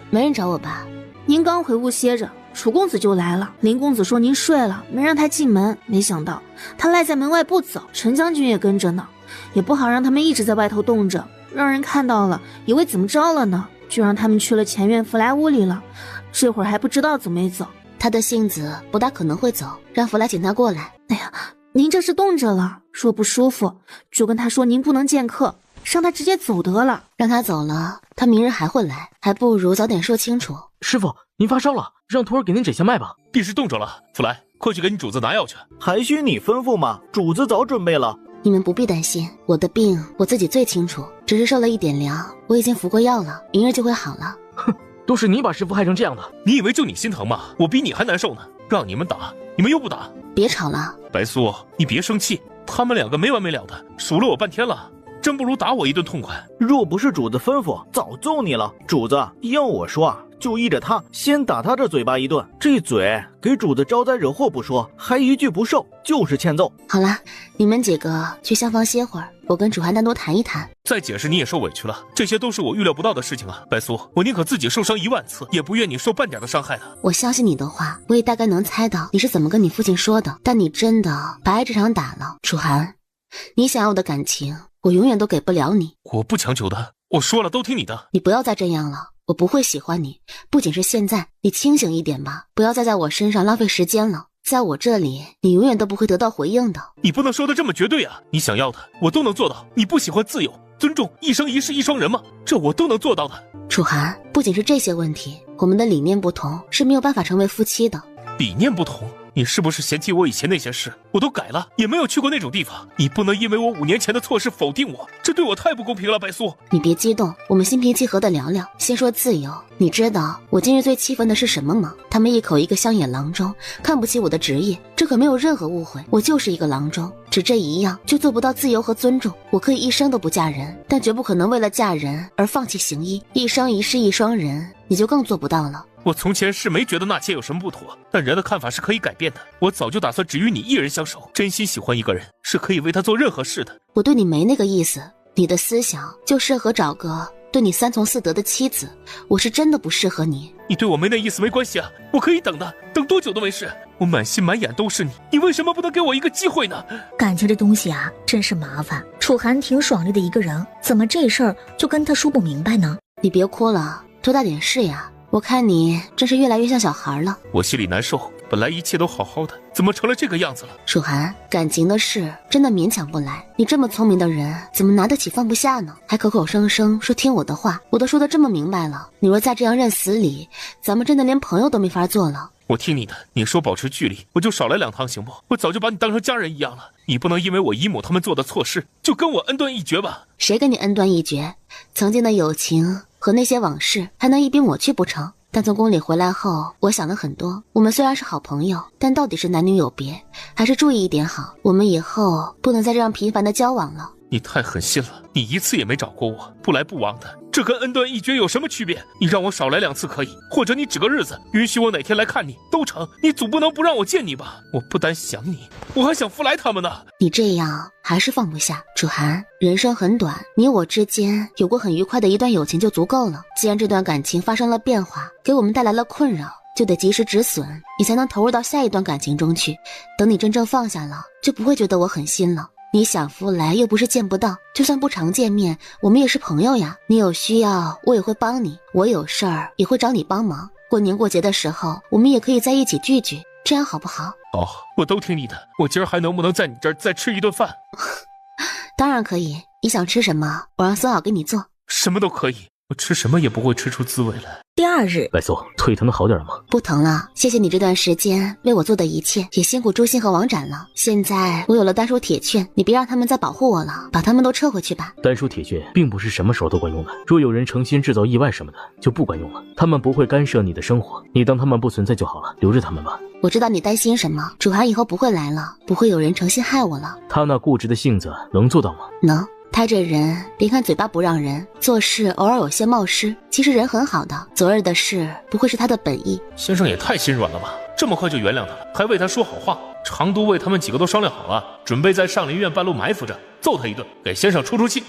没人找我吧？您刚回屋歇着，楚公子就来了。林公子说您睡了，没让他进门，没想到他赖在门外不走，陈将军也跟着呢，也不好让他们一直在外头冻着，让人看到了以为怎么着了呢，就让他们去了前院弗莱屋里了，这会儿还不知道走没走。他的性子不大可能会走，让弗莱请他过来。哎呀，您这是冻着了，说不舒服就跟他说您不能见客，让他直接走得了。让他走了，他明日还会来，还不如早点说清楚。师傅，您发烧了，让徒儿给您诊下脉吧。必是冻着了，弗莱，快去给你主子拿药去。还需你吩咐吗？主子早准备了。你们不必担心，我的病我自己最清楚，只是受了一点凉，我已经服过药了，明日就会好了。哼，都是你把师傅害成这样的。你以为就你心疼吗？我比你还难受呢。让你们打，你们又不打。别吵了，白苏，你别生气，他们2个没完没了的，数了我半天了，真不如打我一顿痛快。若不是主子吩咐，早揍你了。主子要我说啊，就依着他，先打他这嘴巴一顿，这嘴给主子招灾惹祸不说，还一句不受，就是欠揍。好了，你们几个去厢房歇会儿，我跟楚寒单独谈一谈。再解释你也受委屈了，这些都是我预料不到的事情啊。白苏，我宁可自己受伤1万次，也不愿你受半点的伤害的。我相信你的话，我也大概能猜到你是怎么跟你父亲说的，但你真的把爱这场打了。楚寒，你想要的感情我永远都给不了你。我不强求的，我说了都听你的。你不要再这样了，我不会喜欢你。不仅是现在，你清醒一点吧，不要再在我身上浪费时间了。在我这里，你永远都不会得到回应的。你不能说的这么绝对啊！你想要的，我都能做到。你不喜欢自由、尊重、一生一世一双人吗？这我都能做到的。楚寒，不仅是这些问题，我们的理念不同，是没有办法成为夫妻的。理念不同？你是不是嫌弃我以前那些事？我都改了，也没有去过那种地方。你不能因为我5年前的错事否定我，这对我太不公平了，白苏。你别激动，我们心平气和的聊聊。先说自由，你知道我今日最气愤的是什么吗？他们一口一个乡野郎中，看不起我的职业，这可没有任何误会，我就是一个郎中，只这一样就做不到自由和尊重。我可以一生都不嫁人，但绝不可能为了嫁人而放弃行医，一生一世一双人，你就更做不到了。我从前是没觉得那些有什么不妥，但人的看法是可以改变的。我早就打算只与你一人相守，真心喜欢一个人是可以为他做任何事的。我对你没那个意思，你的思想就适合找个对你3从4德的妻子，我是真的不适合你。你对我没那意思没关系啊，我可以等的，等多久都没事。我满心满眼都是你，你为什么不能给我一个机会呢？感情这东西啊，真是麻烦。楚寒挺爽利的一个人，怎么这事儿就跟他说不明白呢？你别哭了，多大点事呀。我看你真是越来越像小孩了。我心里难受，本来一切都好好的，怎么成了这个样子了？楚寒，感情的事真的勉强不来。你这么聪明的人，怎么拿得起放不下呢？还口口声声说听我的话，我都说得这么明白了。你若再这样认死理，咱们真的连朋友都没法做了。我听你的，你说保持距离，我就少来2趟行不？我早就把你当成家人一样了，你不能因为我姨母他们做的错事，就跟我恩断义绝吧？谁跟你恩断义绝？曾经的友情和那些往事还能一并抹去不成？但从宫里回来后，我想了很多。我们虽然是好朋友，但到底是男女有别，还是注意一点好。我们以后不能再这样频繁的交往了。你太狠心了，你一次也没找过我，不来不往的，这跟恩断义绝有什么区别？你让我少来2次可以，或者你指个日子，允许我哪天来看你都成。你总不能不让我见你吧？我不单想你，我还想福来他们呢。你这样还是放不下。楚寒，人生很短，你我之间有过很愉快的一段友情就足够了。既然这段感情发生了变化，给我们带来了困扰，就得及时止损，你才能投入到下一段感情中去。等你真正放下了，就不会觉得我狠心了。你想福来又不是见不到，就算不常见面，我们也是朋友呀。你有需要我也会帮你，我有事儿也会找你帮忙。过年过节的时候，我们也可以在一起聚聚，这样好不好？好，我都听你的。我今儿还能不能在你这儿再吃一顿饭？当然可以，你想吃什么，我让孙好给你做。什么都可以，我吃什么也不会吃出滋味来。第2日，白素，腿疼的好点吗？不疼了，谢谢你这段时间为我做的一切，也辛苦朱信和王展了。现在我有了丹书铁券，你别让他们再保护我了，把他们都撤回去吧。丹书铁券并不是什么时候都管用的，若有人诚心制造意外什么的，就不管用了。他们不会干涉你的生活，你当他们不存在就好了，留着他们吧。我知道你担心什么，楚寒以后不会来了，不会有人诚心害我了。他那固执的性子能做到吗？能。他这人别看嘴巴不让人，做事偶尔有些冒失，其实人很好的。昨日的事不会是他的本意。先生也太心软了吧，这么快就原谅他了，还为他说好话。长都尉他们几个都商量好了，准备在上林苑半路埋伏着，揍他一顿，给先生出出气。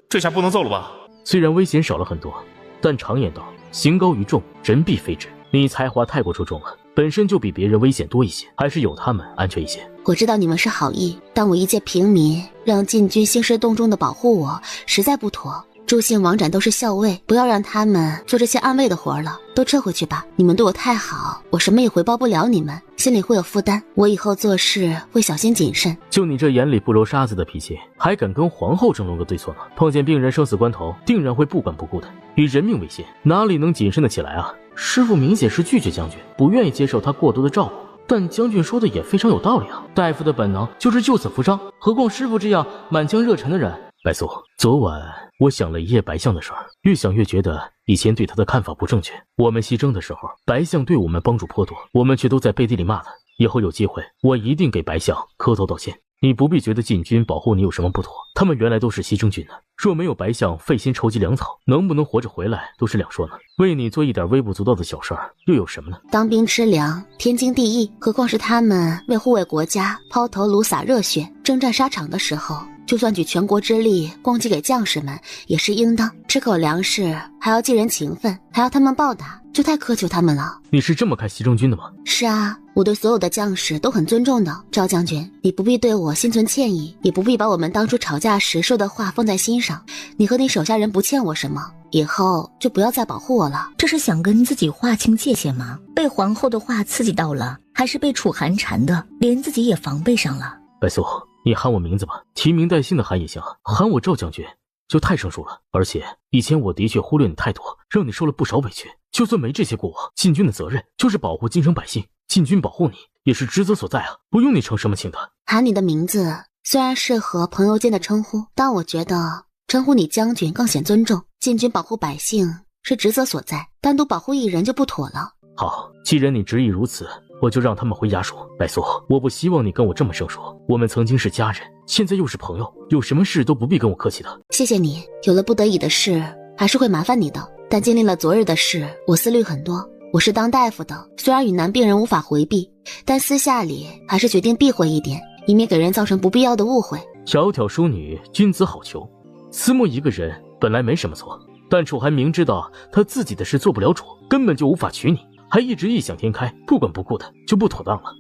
这下不能揍了吧？虽然危险少了很多，但常言道，行高于重，人必非之。你才华太过出众了，本身就比别人危险多一些，还是有他们安全一些。我知道你们是好意，但我一介平民，让禁军兴师动众的保护我，实在不妥。朱信、王展都是校尉，不要让他们做这些暗卫的活了，都撤回去吧。你们对我太好，我什么也回报不了你们，心里会有负担。我以后做事会小心谨慎。就你这眼里不揉沙子的脾气，还敢跟皇后争论个对错吗？碰见病人生死关头，定然会不管不顾的，以人命为先，哪里能谨慎得起来啊？师父明显是拒绝将军，不愿意接受他过多的照顾。但将军说的也非常有道理啊，大夫的本能就是救死扶伤，何况师父这样满腔热忱的人。白素，昨晚我想了一夜白象的事儿，越想越觉得以前对他的看法不正确。我们西征的时候，白象对我们帮助颇多，我们却都在背地里骂他。以后有机会，我一定给白象磕头道歉。你不必觉得禁军保护你有什么不妥，他们原来都是西征军的，若没有白象费心筹集粮草，能不能活着回来都是两说呢。为你做一点微不足道的小事儿，又有什么呢？当兵吃粮，天经地义，何况是他们为护卫国家抛头颅洒热血，征战沙场的时候，就算举全国之力供给给将士们，也是应当。吃口粮食还要记人情分，还要他们报答，就太苛求他们了。你是这么看西征军的吗？是啊，我对所有的将士都很尊重的。赵将军，你不必对我心存歉意，也不必把我们当初吵架时说的话放在心上。你和你手下人不欠我什么，以后就不要再保护我了。这是想跟自己划清界限吗？被皇后的话刺激到了，还是被楚寒缠的，连自己也防备上了？白素，你喊我名字吧，提名带姓的喊也行，喊我赵将军就太生疏了。而且以前我的确忽略你太多，让你受了不少委屈。就算没这些过往，禁军的责任就是保护京城百姓，禁军保护你也是职责所在啊，不用你称什么请的。喊你的名字虽然适合朋友间的称呼，但我觉得称呼你将军更显尊重。禁军保护百姓是职责所在，单独保护一人就不妥了。好，既然你执意如此，我就让他们回衙署。白素，我不希望你跟我这么生疏，我们曾经是家人，现在又是朋友，有什么事都不必跟我客气的。谢谢你，有了不得已的事还是会麻烦你的，但经历了昨日的事，我思虑很多。我是当大夫的，虽然与男病人无法回避，但私下里还是决定避讳一点，以免给人造成不必要的误会。窈窕淑女，君子好逑。思慕一个人本来没什么错，但楚寒明知道他自己的事做不了主，根本就无法娶你，还一直异想天开，不管不顾的，就不妥当了。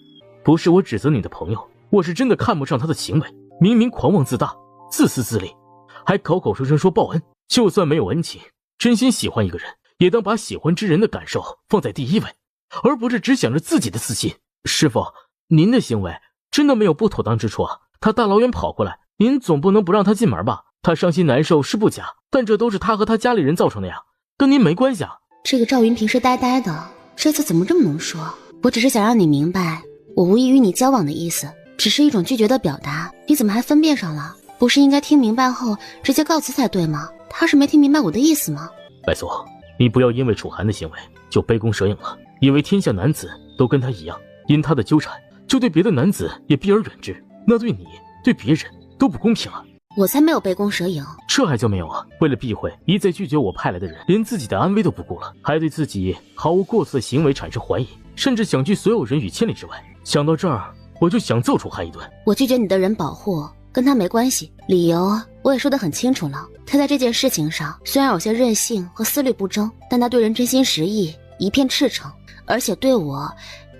不是我指责你的朋友，我是真的看不上他的行为，明明狂妄自大，自私自利，还口口声声说报恩。就算没有恩情，真心喜欢一个人，也当把喜欢之人的感受放在第一位，而不是只想着自己的私心。师父，您的行为真的没有不妥当之处啊！他大老远跑过来，您总不能不让他进门吧？他伤心难受是不假，但这都是他和他家里人造成的呀，跟您没关系啊。这个赵云平时呆呆的，这次怎么这么能说？我只是想让你明白，我无意与你交往的意思，只是一种拒绝的表达。你怎么还分辨上了？不是应该听明白后直接告辞才对吗？他是没听明白我的意思吗？白素，你不要因为楚寒的行为就杯弓蛇影了，以为天下男子都跟他一样，因他的纠缠就对别的男子也避而远之，那对你对别人都不公平啊。我才没有杯弓蛇影，这还叫没有啊？为了避讳一再拒绝我派来的人，连自己的安危都不顾了，还对自己毫无过错的行为产生怀疑，甚至想拒所有人于千里之外。想到这儿，我就想揍楚寒一顿。我拒绝你的人保护跟他没关系，理由我也说得很清楚了。他在这件事情上虽然有些任性和思虑不周，但他对人真心实意，一片赤诚，而且对我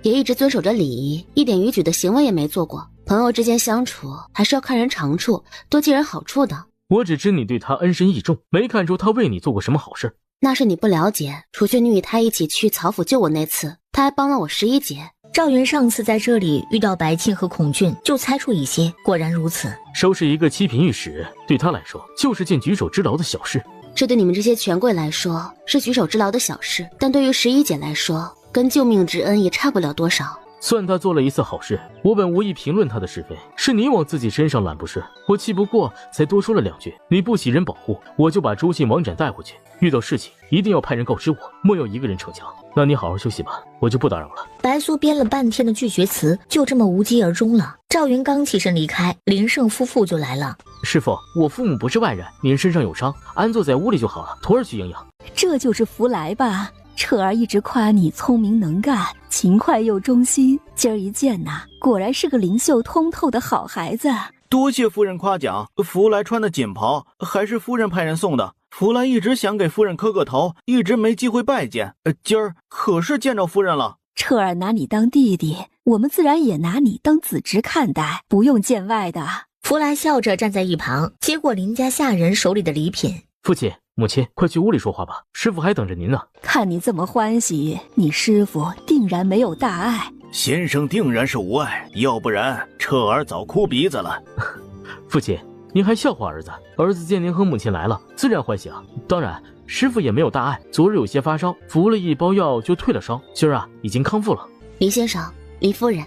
也一直遵守着礼仪，一点逾矩的行为也没做过。朋友之间相处还是要看人长处，多记人好处的。我只知你对他恩深义重，没看出他为你做过什么好事。那是你不了解，楚轩女与他一起去曹府救我那次，他还帮了我11节。赵云上次在这里遇到白沁和孔俊，就猜出一些，果然如此。收拾一个七品御史，对他来说就是件举手之劳的小事。这对你们这些权贵来说是举手之劳的小事，但对于11姐来说，跟救命之恩也差不了多少。算他做了一次好事，我本无意评论他的是非，是你往自己身上揽不是？我气不过才多说了2句。你不喜人保护，我就把朱信王展带回去，遇到事情一定要派人告知我，莫要一个人逞强。那你好好休息吧，我就不打扰了。白素编了半天的拒绝词，就这么无疾而终了。赵云刚起身离开，林胜夫妇就来了。师父，我父母不是外人，您身上有伤，安坐在屋里就好了，徒儿去营养。这就是福来吧？彻儿一直夸你聪明能干，勤快又忠心，今儿一见呐，果然是个灵秀通透的好孩子。多谢夫人夸奖。福来穿的锦袍还是夫人派人送的，福来一直想给夫人磕个头，一直没机会拜见，今儿可是见着夫人了。彻儿拿你当弟弟，我们自然也拿你当子侄看待，不用见外的。福来笑着站在一旁，接过林家下人手里的礼品。父亲母亲，快去屋里说话吧，师父还等着您呢。看你这么欢喜，你师父定然没有大碍。先生定然是无碍，要不然彻儿早哭鼻子了。父亲，您还笑话儿子？儿子见您和母亲来了，自然欢喜啊。当然，师父也没有大碍，昨日有些发烧，服了一包药就退了烧，今儿已经康复了。林先生，林夫人，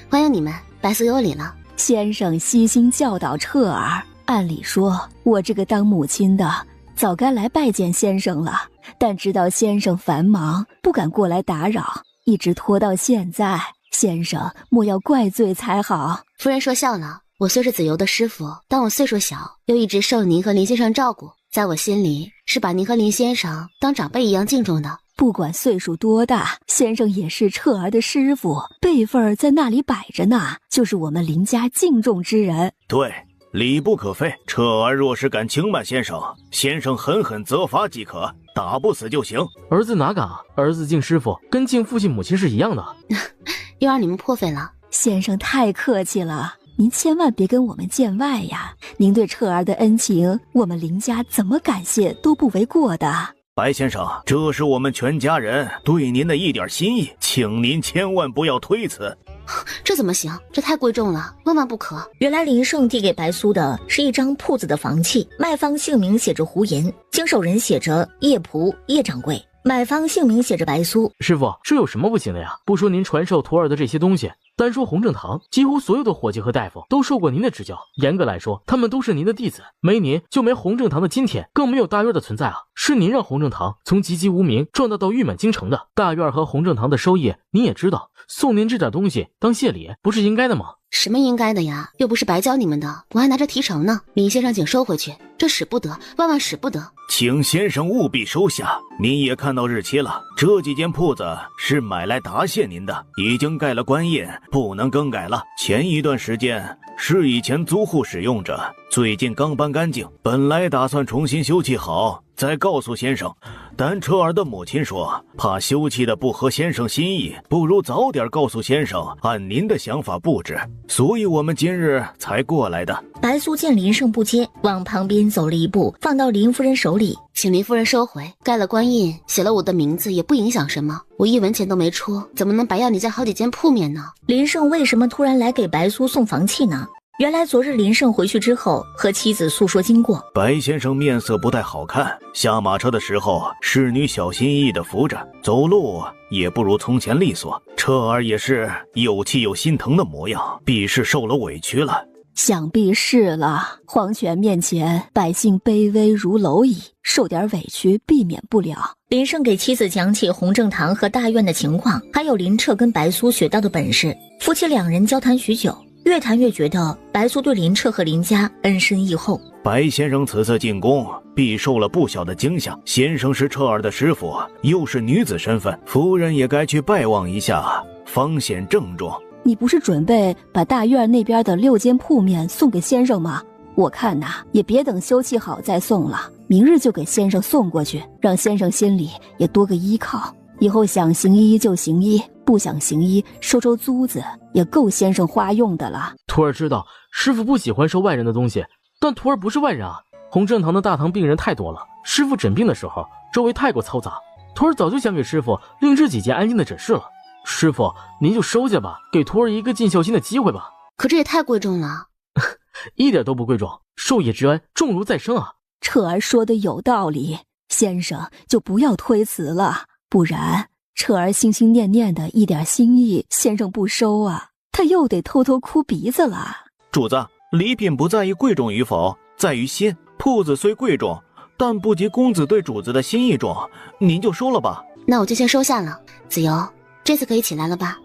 欢迎你们，白素有礼了。先生悉心教导彻儿，按理说我这个当母亲的早该来拜见先生了，但知道先生繁忙，不敢过来打扰，一直拖到现在，先生莫要怪罪才好。夫人说笑了，我虽是子由的师傅，但我岁数小，又一直受您和林先生照顾，在我心里是把您和林先生当长辈一样敬重的。不管岁数多大，先生也是彻儿的师傅，辈分在那里摆着呢，就是我们林家敬重之人。对，礼不可废。彻儿若是敢轻慢先生，先生狠狠责罚即可，打不死就行。儿子哪敢啊！儿子敬师傅跟敬父亲母亲是一样的。又让你们破费了。先生太客气了，您千万别跟我们见外呀！您对彻儿的恩情，我们林家怎么感谢都不为过的。白先生，这是我们全家人对您的一点心意，请您千万不要推辞。这怎么行？这太贵重了，万万不可。原来林胜递给白苏的是一张铺子的房契，卖方姓名写着胡银，经手人写着叶仆叶掌柜，买方姓名写着白苏。师傅，这有什么不行的呀？不说您传授徒儿的这些东西，单说洪正堂，几乎所有的伙计和大夫都受过您的指教，严格来说他们都是您的弟子，没您就没洪正堂的今天，更没有大院的存在啊！是您让洪正堂从籍籍无名壮大到誉满京城的。大院和洪正堂的收益您也知道，送您这点东西当谢礼不是应该的吗？什么应该的呀？又不是白教你们的，我还拿着提成呢。林先生请收回去，这使不得，万万使不得。请先生务必收下。您也看到日期了，这几间铺子是买来答谢您的，已经盖了官印，不能更改了。前一段时间是以前租户使用着，最近刚搬干净，本来打算重新修葺好再告诉先生，但彻儿的母亲说怕修葺的不合先生心意，不如早点告诉先生按您的想法布置，所以我们今日才过来的。白苏见林胜不接，往旁边走了一步，放到林夫人手里，请林夫人收回，盖了官印，写了我的名字也不影响什么，我1文钱都没出，怎么能白要你家好几间铺面呢？林胜为什么突然来给白苏送房契呢？原来昨日林胜回去之后和妻子诉说经过，白先生面色不太好看，下马车的时候侍女小心翼翼地扶着，走路也不如从前利索。彻儿也是又气又心疼的模样，必是受了委屈了。想必是了，皇权面前百姓卑微如蝼蚁，受点委屈避免不了。林胜给妻子讲起洪正堂和大院的情况，还有林彻跟白苏学到的本事，夫妻2人交谈许久，越谈越觉得白苏对林彻和林家恩深义厚。白先生此次进宫必受了不小的惊吓，先生是彻儿的师傅，又是女子身份，夫人也该去拜望一下，方显郑重。你不是准备把大院那边的6间铺面送给先生吗？我看呐，也别等修葺好再送了，明日就给先生送过去，让先生心里也多个依靠，以后想行医就行医，不想行医收租子也够先生花用的了。徒儿知道师傅不喜欢收外人的东西，但徒儿不是外人啊。洪正堂的大堂病人太多了，师傅诊病的时候周围太过嘈杂，徒儿早就想给师傅另置几间安静的诊室了。师傅您就收下吧，给徒儿一个尽孝心的机会吧。可这也太贵重了。一点都不贵重，授业之恩重如再生啊。彻儿说的有道理，先生就不要推辞了，不然彻儿心心念念的一点心意先生不收啊，他又得偷偷哭鼻子了。主子，礼品不在于贵重与否，在于心。铺子虽贵重，但不及公子对主子的心意重，您就收了吧。那我就先收下了。子由，这次可以起来了吧？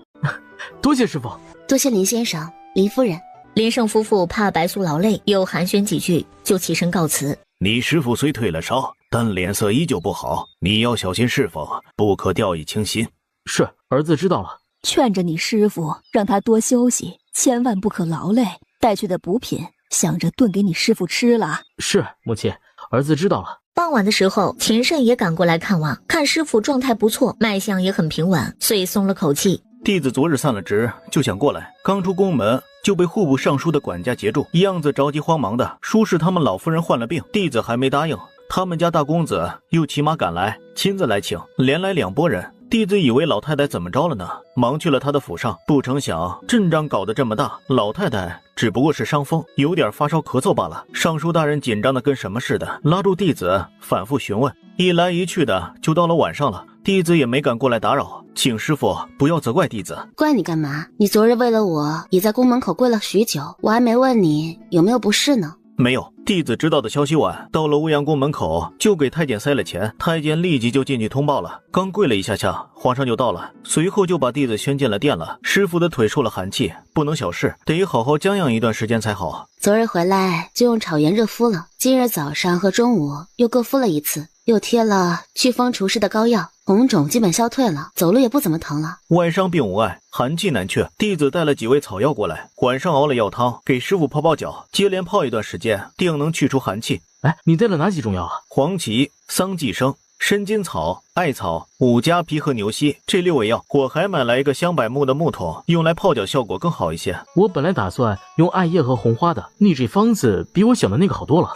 多谢师傅。多谢林先生、林夫人。林胜夫妇怕白苏劳累，又寒暄几句，就起身告辞。你师父虽退了烧，但脸色依旧不好，你要小心侍奉，不可掉以轻心。是，儿子知道了。劝着你师傅，让他多休息，千万不可劳累。带去的补品，想着炖给你师傅吃了。是，母亲，儿子知道了。傍晚的时候，秦慎也赶过来看望，看师傅状态不错，脉象也很平稳，遂松了口气。弟子昨日散了职，就想过来，刚出宫门就被户部尚书的管家截住，样子着急慌忙的，说是他们老夫人患了病，弟子还没答应，他们家大公子又骑马赶来，亲自来请，连来2拨人。弟子以为老太太怎么着了呢，忙去了他的府上，不成想阵仗搞得这么大，老太太只不过是伤风，有点发烧咳嗽罢了。尚书大人紧张的跟什么似的，拉住弟子反复询问，一来一去的就到了晚上了，弟子也没敢过来打扰，请师傅不要责怪弟子。怪你干嘛？你昨日为了我也在宫门口跪了许久，我还没问你有没有不适呢。没有，弟子知道的消息晚，到了未央宫门口就给太监塞了钱，太监立即就进去通报了，刚跪了一下下，皇上就到了，随后就把弟子宣进了殿了。师傅的腿受了寒气，不能小事，得好好将养一段时间才好。昨日回来就用炒盐热敷了，今日早上和中午又各敷了一次，又贴了祛风除湿的膏药，红肿基本消退了，走路也不怎么疼了。外伤并无碍，寒气难却。弟子带了几味草药过来，晚上熬了药汤，给师傅泡泡脚，接连泡一段时间，定能去除寒气。哎，你带了哪几种药啊？黄芪、桑寄生、参金草、艾草、五加皮和牛膝这6味药，我还买来一个香柏木的木桶，用来泡脚效果更好一些。我本来打算用艾叶和红花的，你这方子比我想的那个好多了。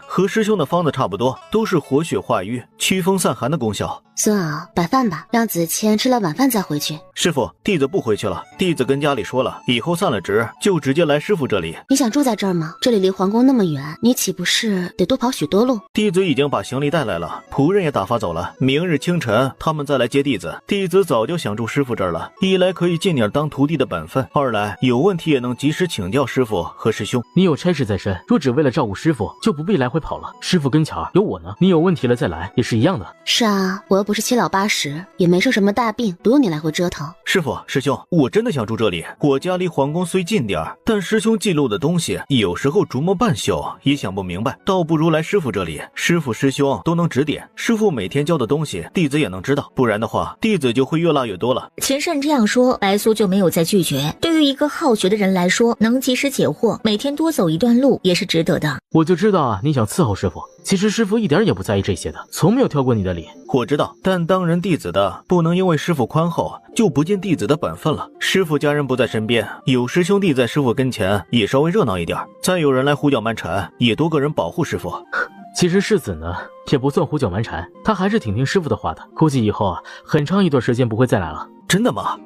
和师兄的方子差不多，都是活血化瘀、驱风散寒的功效。孙敖，摆饭吧，让子谦吃了晚饭再回去。师傅，弟子不回去了。弟子跟家里说了，以后散了职就直接来师傅这里。你想住在这儿吗？这里离皇宫那么远，你岂不是得多跑许多路？弟子已经把行李带来了，仆人也打发走了。明日清晨他们再来接弟子。弟子早就想住师傅这儿了，一来可以尽点当徒弟的本分，二来有问题也能及时请教师傅和师兄。你有差事在身，若只为了照顾师傅，就不必来回跑了。师傅跟前有我呢，你有问题了再来也是一样的。是啊，我又不是7老80，也没生什么大病，不用你来回折腾。师傅师兄，我真的想住这里。我家离皇宫虽近点儿，但师兄记录的东西有时候琢磨半宿也想不明白，倒不如来师傅这里，师傅师兄都能指点，师傅每天教的东西弟子也能知道，不然的话弟子就会越落越多了。秦慎这样说，白苏就没有再拒绝。对于一个好学的人来说，能及时解惑，每天多走一段路也是值得的。我就知道啊，你想伺候师傅，其实师傅一点也不在意这些的，从没有挑过你的理。我知道，但当人弟子的不能因为师傅宽厚就不尽弟子的本分了。师傅家人不在身边，有师兄弟在师傅跟前也稍微热闹一点，再有人来胡搅蛮缠，也多个人保护师傅。其实世子呢也不算胡搅蛮缠，他还是挺听师傅的话的，估计以后啊很长一段时间不会再来了。真的吗？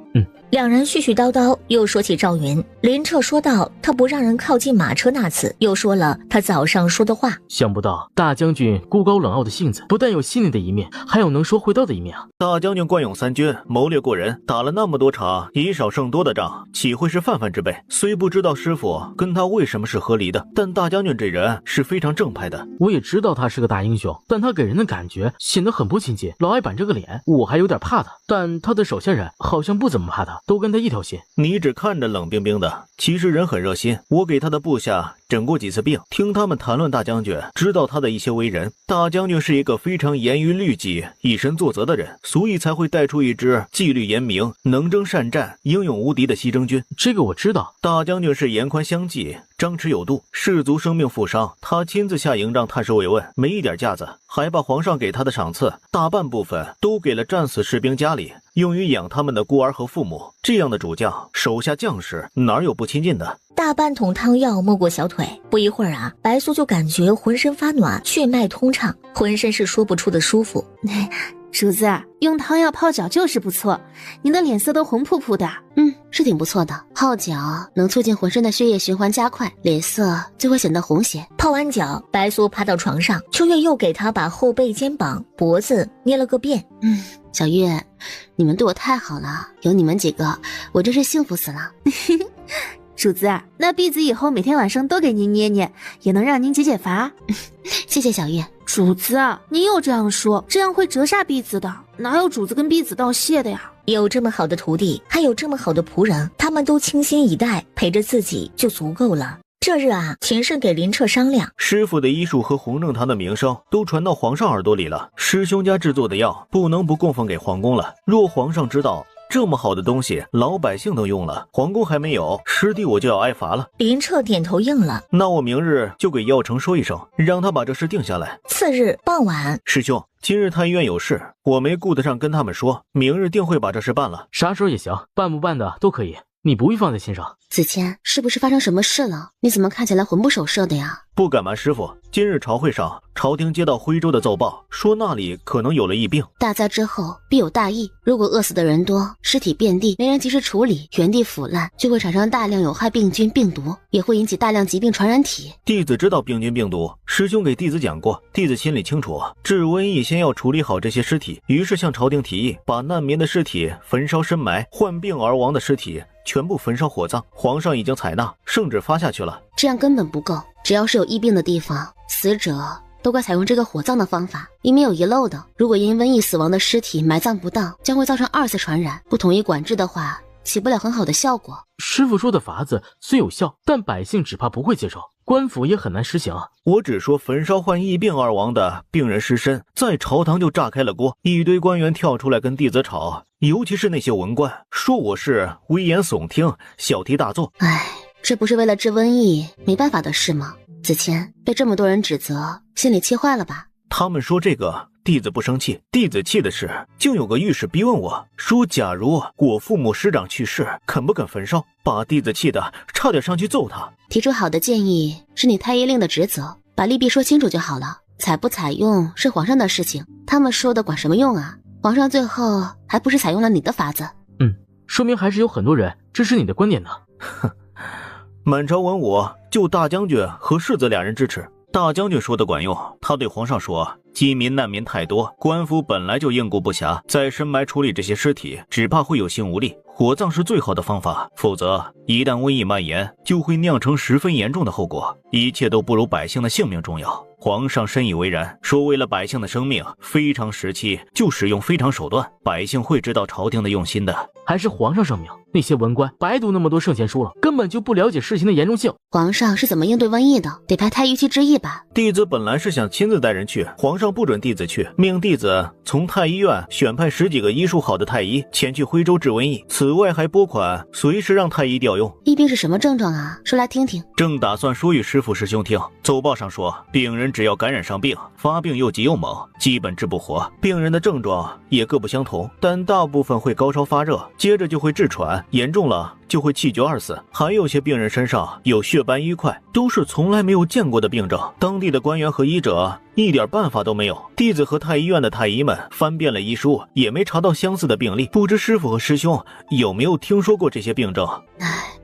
两人絮絮叨叨，又说起赵云。林彻说到他不让人靠近马车那次，又说了他早上说的话。想不到大将军孤高冷傲的性子，不但有细腻的一面，还有能说会道的一面啊！大将军惯勇三军，谋略过人，打了那么多场以少胜多的仗，岂会是泛泛之辈？虽不知道师傅跟他为什么是合离的，但大将军这人是非常正派的。我也知道他是个大英雄，但他给人的感觉显得很不亲近，老爱板着个脸，我还有点怕他。但他的手下人好像不怎么怕他，都跟他一条心。你只看着冷冰冰的，其实人很热心。我给他的部下诊过几次病，听他们谈论大将军，知道他的一些为人。大将军是一个非常严于律己、以身作则的人，所以才会带出一支纪律严明、能征善战、英勇无敌的西征军。这个我知道。大将军是严宽相济、张弛有度，士卒生命负伤，他亲自下营帐探视慰问，没一点架子，还把皇上给他的赏赐大半部分都给了战死士兵家里，用于养他们的孤儿和父母。这样的主将，手下将士哪有不亲近的？大半桶汤药没过小腿，不一会儿啊，白苏就感觉浑身发暖，血脉通畅，浑身是说不出的舒服。主子，用汤药泡脚就是不错，您的脸色都红扑扑的。是挺不错的。泡脚能促进浑身的血液循环加快，脸色就会显得红些。泡完脚，白苏趴到床上，秋月又给他把后背、肩膀、脖子捏了个遍。小月，你们对我太好了，有你们几个，我真是幸福死了。主子啊，那婢子以后每天晚上都给您捏捏，也能让您解解乏。谢谢小月。主子啊，您又这样说，这样会折煞婢子的，哪有主子跟婢子道谢的呀？有这么好的徒弟，还有这么好的仆人，他们都倾心以待，陪着自己就足够了。这日啊，秦慎给林彻商量，师傅的医术和弘正堂的名声都传到皇上耳朵里了，师兄家制作的药不能不供奉给皇宫了。若皇上知道这么好的东西老百姓都用了，皇宫还没有，师弟我就要挨罚了。林彻点头应了。那我明日就给药城说一声，让他把这事定下来。次日傍晚，师兄，今日太医院有事，我没顾得上跟他们说，明日定会把这事办了。啥时候也行，办不办的都可以，你不必放在心上。子谦，是不是发生什么事了？你怎么看起来魂不守舍的呀？不敢瞒师傅，今日朝会上，朝廷接到徽州的奏报，说那里可能有了疫病。大灾之后必有大疫，如果饿死的人多，尸体遍地，没人及时处理，原地腐烂，就会产生大量有害病菌病毒，也会引起大量疾病传染体。弟子知道病菌病毒，师兄给弟子讲过，弟子心里清楚，治瘟疫先要处理好这些尸体，于是向朝廷提议，把难民的尸体焚烧深埋，患病而亡的尸体全部焚烧火葬。皇上已经采纳，圣旨发下去了。这样根本不够，只要是有疫病的地方，死者都该采用这个火葬的方法，以免有遗漏的。如果因瘟疫死亡的尸体埋葬不当，将会造成2次传染。不统一管制的话，起不了很好的效果。师傅说的法子虽有效，但百姓只怕不会接受，官府也很难实行啊。我只说焚烧患疫病而亡的病人尸身，在朝堂就炸开了锅，一堆官员跳出来跟弟子吵，尤其是那些文官，说我是危言耸听，小题大做。唉，这不是为了治瘟疫没办法的事吗？子谦被这么多人指责，心里气坏了吧？他们说这个弟子不生气，弟子气的是，竟有个御史逼问我，说假如我父母师长去世，肯不肯焚烧？把弟子气的差点上去揍他。提出好的建议是你太医令的职责，把利弊说清楚就好了。采不采用是皇上的事情，他们说的管什么用啊？皇上最后还不是采用了你的法子？说明还是有很多人支持你的观点呢。哼，满朝文武就大将军和世子两人支持。大将军说的管用，他对皇上说，饥民难民太多，官府本来就应顾不暇，再深埋处理这些尸体，只怕会有心无力。火葬是最好的方法，否则一旦瘟疫蔓延，就会酿成十分严重的后果，一切都不如百姓的性命重要。皇上深以为然，说为了百姓的生命，非常时期就使用非常手段，百姓会知道朝廷的用心的。还是皇上圣明，那些文官白读那么多圣贤书了，根本就不了解事情的严重性。皇上是怎么应对瘟疫的？得派太医去治疫吧？弟子本来是想亲自带人去，皇上不准弟子去，命弟子从太医院选派10几个医术好的太医前去徽州治瘟疫，此外还拨款随时让太医调用。疫病是什么症状啊？说来听听。正打算说与师父师兄听，奏报上说，病人只要感染上病，发病又急又猛，基本治不活。病人的症状也各不相同，但大部分会高烧发热，接着就会滞喘，严重了就会气绝而死。还有些病人身上有血斑瘀块，都是从来没有见过的病症，当地的官员和医者一点办法都没有。弟子和太医院的太医们翻遍了医书，也没查到相似的病例，不知师父和师兄有没有听说过这些病症？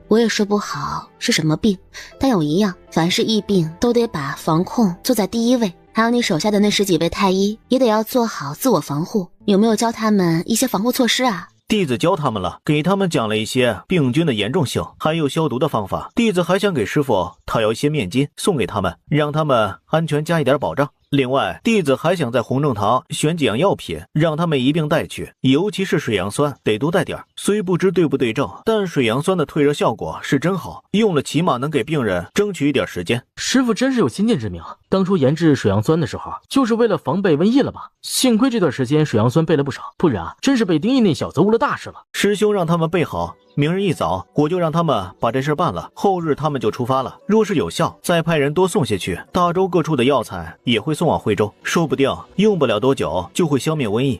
我也说不好是什么病，但有一样，凡是疫病都得把防控做在第一位。还有你手下的那10几位太医也得要做好自我防护，有没有教他们一些防护措施啊？弟子教他们了，给他们讲了一些病菌的严重性，还有消毒的方法。弟子还想给师父讨要一些面巾送给他们，让他们安全加一点保障。另外，弟子还想在弘正堂选几样药品，让他们一并带去，尤其是水杨酸得多带点，虽不知对不对症，但水杨酸的退热效果是真好，用了起码能给病人争取一点时间。师傅真是有先见之明，当初研制水杨酸的时候，就是为了防备瘟疫了吧？幸亏这段时间水杨酸备了不少，不然真是被丁义那小子误了大事了。师兄让他们备好，明日一早我就让他们把这事办了，后日他们就出发了。若是有效，再派人多送下去，大洲各处的药材也会送往徽州，说不定用不了多久就会消灭瘟疫。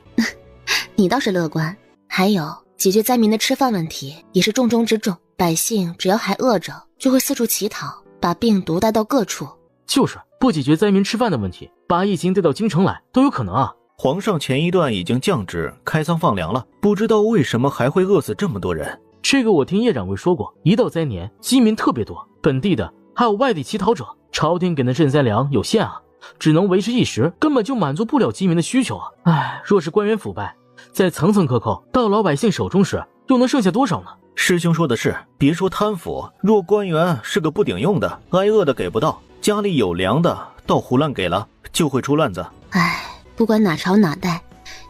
你倒是乐观。还有解决灾民的吃饭问题也是重中之重，百姓只要还饿着，就会四处乞讨，把病毒带到各处。就是不解决灾民吃饭的问题，把疫情带到京城来都有可能啊。皇上前一段已经降旨开仓放粮了，不知道为什么还会饿死这么多人。这个我听叶掌柜说过，一到灾年饥民特别多，本地的还有外地乞讨者，朝廷给的赈灾粮有限啊，只能维持一时，根本就满足不了饥民的需求啊。唉，若是官员腐败，在层层克扣到老百姓手中时，又能剩下多少呢？师兄说的是，别说贪腐，若官员是个不顶用的，挨饿的给不到，家里有粮的倒胡乱给了，就会出乱子。唉，不管哪朝哪代，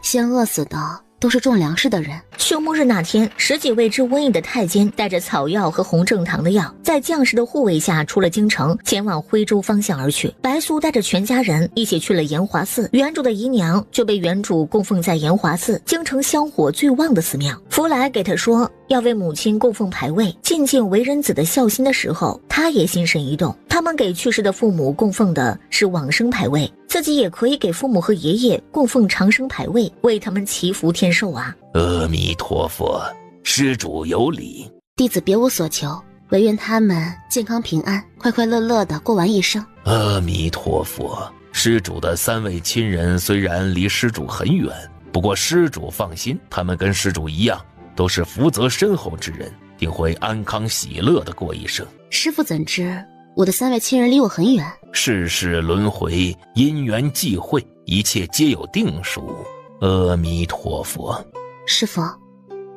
先饿死的都是种粮食的人。休沐日那天，10几位治瘟疫的太监带着草药和弘正堂的药，在将士的护卫下出了京城，前往徽州方向而去。白苏带着全家人一起去了延华寺，原主的姨娘就被原主供奉在延华寺，京城香火最旺的寺庙。福来给他说要为母亲供奉牌位，尽尽为人子的孝心的时候，他也心神一动。他们给去世的父母供奉的是往生牌位，自己也可以给父母和爷爷供奉长生牌位，为他们祈福天寿啊。阿弥陀佛，施主有礼。弟子别无所求，唯愿他们健康平安，快快乐乐地过完一生。阿弥陀佛，施主的3位亲人虽然离施主很远，不过施主放心，他们跟施主一样，都是福泽深厚之人，定会安康喜乐地过一生。师父怎知我的3位亲人离我很远？世事轮回，因缘际会，一切皆有定数。阿弥陀佛。师父，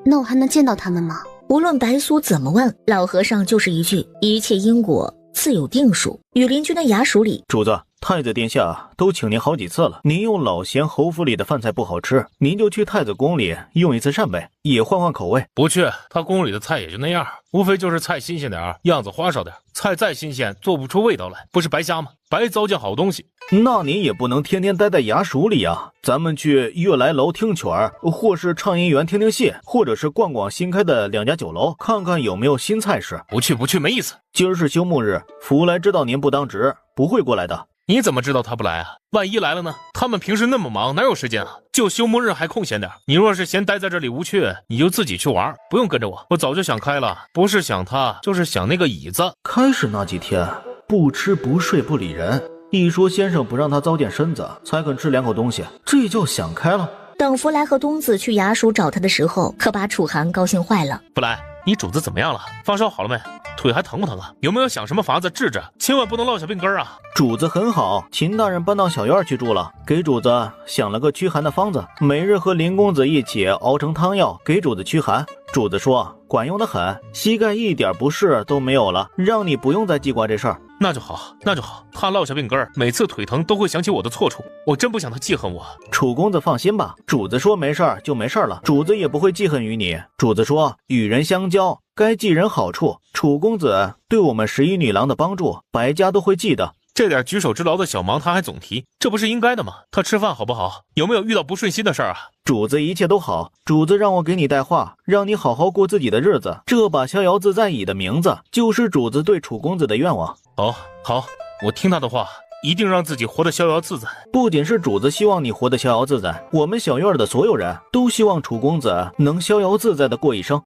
那我还能见到他们吗？无论白苏怎么问，老和尚就是一句：一切因果自有定数。羽林军的衙署里，主子，太子殿下都请您好几次了，您又老嫌侯府里的饭菜不好吃，您就去太子宫里用一次膳呗，也换换口味。不去，他宫里的菜也就那样，无非就是菜新鲜点，样子花哨点。菜再新鲜，做不出味道来，不是白瞎吗？白糟践好东西。那您也不能天天待在衙署里啊，咱们去悦来楼听曲儿，或是畅音园听听戏，或者是逛逛新开的2家酒楼，看看有没有新菜式。不去没意思。今儿是休沐日，福来知道您不当值，不会过来的。你怎么知道他不来啊？万一来了呢？他们平时那么忙，哪有时间啊？就休沐日还空闲点。你若是嫌待在这里无趣，你就自己去玩，不用跟着我。我早就想开了，不是想他，就是想那个椅子。开始那几天不吃不睡不理人，一说先生不让他糟践身子，才肯吃2口东西，这叫想开了。等福来和东子去衙署找他的时候，可把楚寒高兴坏了。福来，你主子怎么样了？发烧好了没？腿还疼不疼啊？有没有想什么法子治治？千万不能落下病根啊！主子很好，秦大人搬到小院去住了，给主子想了个驱寒的方子，每日和林公子一起熬成汤药给主子驱寒。主子说管用的很，膝盖一点不适都没有了，让你不用再记挂这事儿。那就好，那就好。他落下病根，每次腿疼都会想起我的错处，我真不想他记恨我。楚公子放心吧，主子说没事儿就没事儿了，主子也不会记恨于你。主子说与人相交该记人好处，楚公子对我们11女郎的帮助，白家都会记得。这点举手之劳的小忙他还总提，这不是应该的吗？他吃饭好不好？有没有遇到不顺心的事儿啊？主子一切都好，主子让我给你带话，让你好好过自己的日子。这把逍遥自在椅的名字，就是主子对楚公子的愿望。好，我听他的话，一定让自己活得逍遥自在。不仅是主子希望你活得逍遥自在，我们小院的所有人都希望楚公子能逍遥自在的过一生。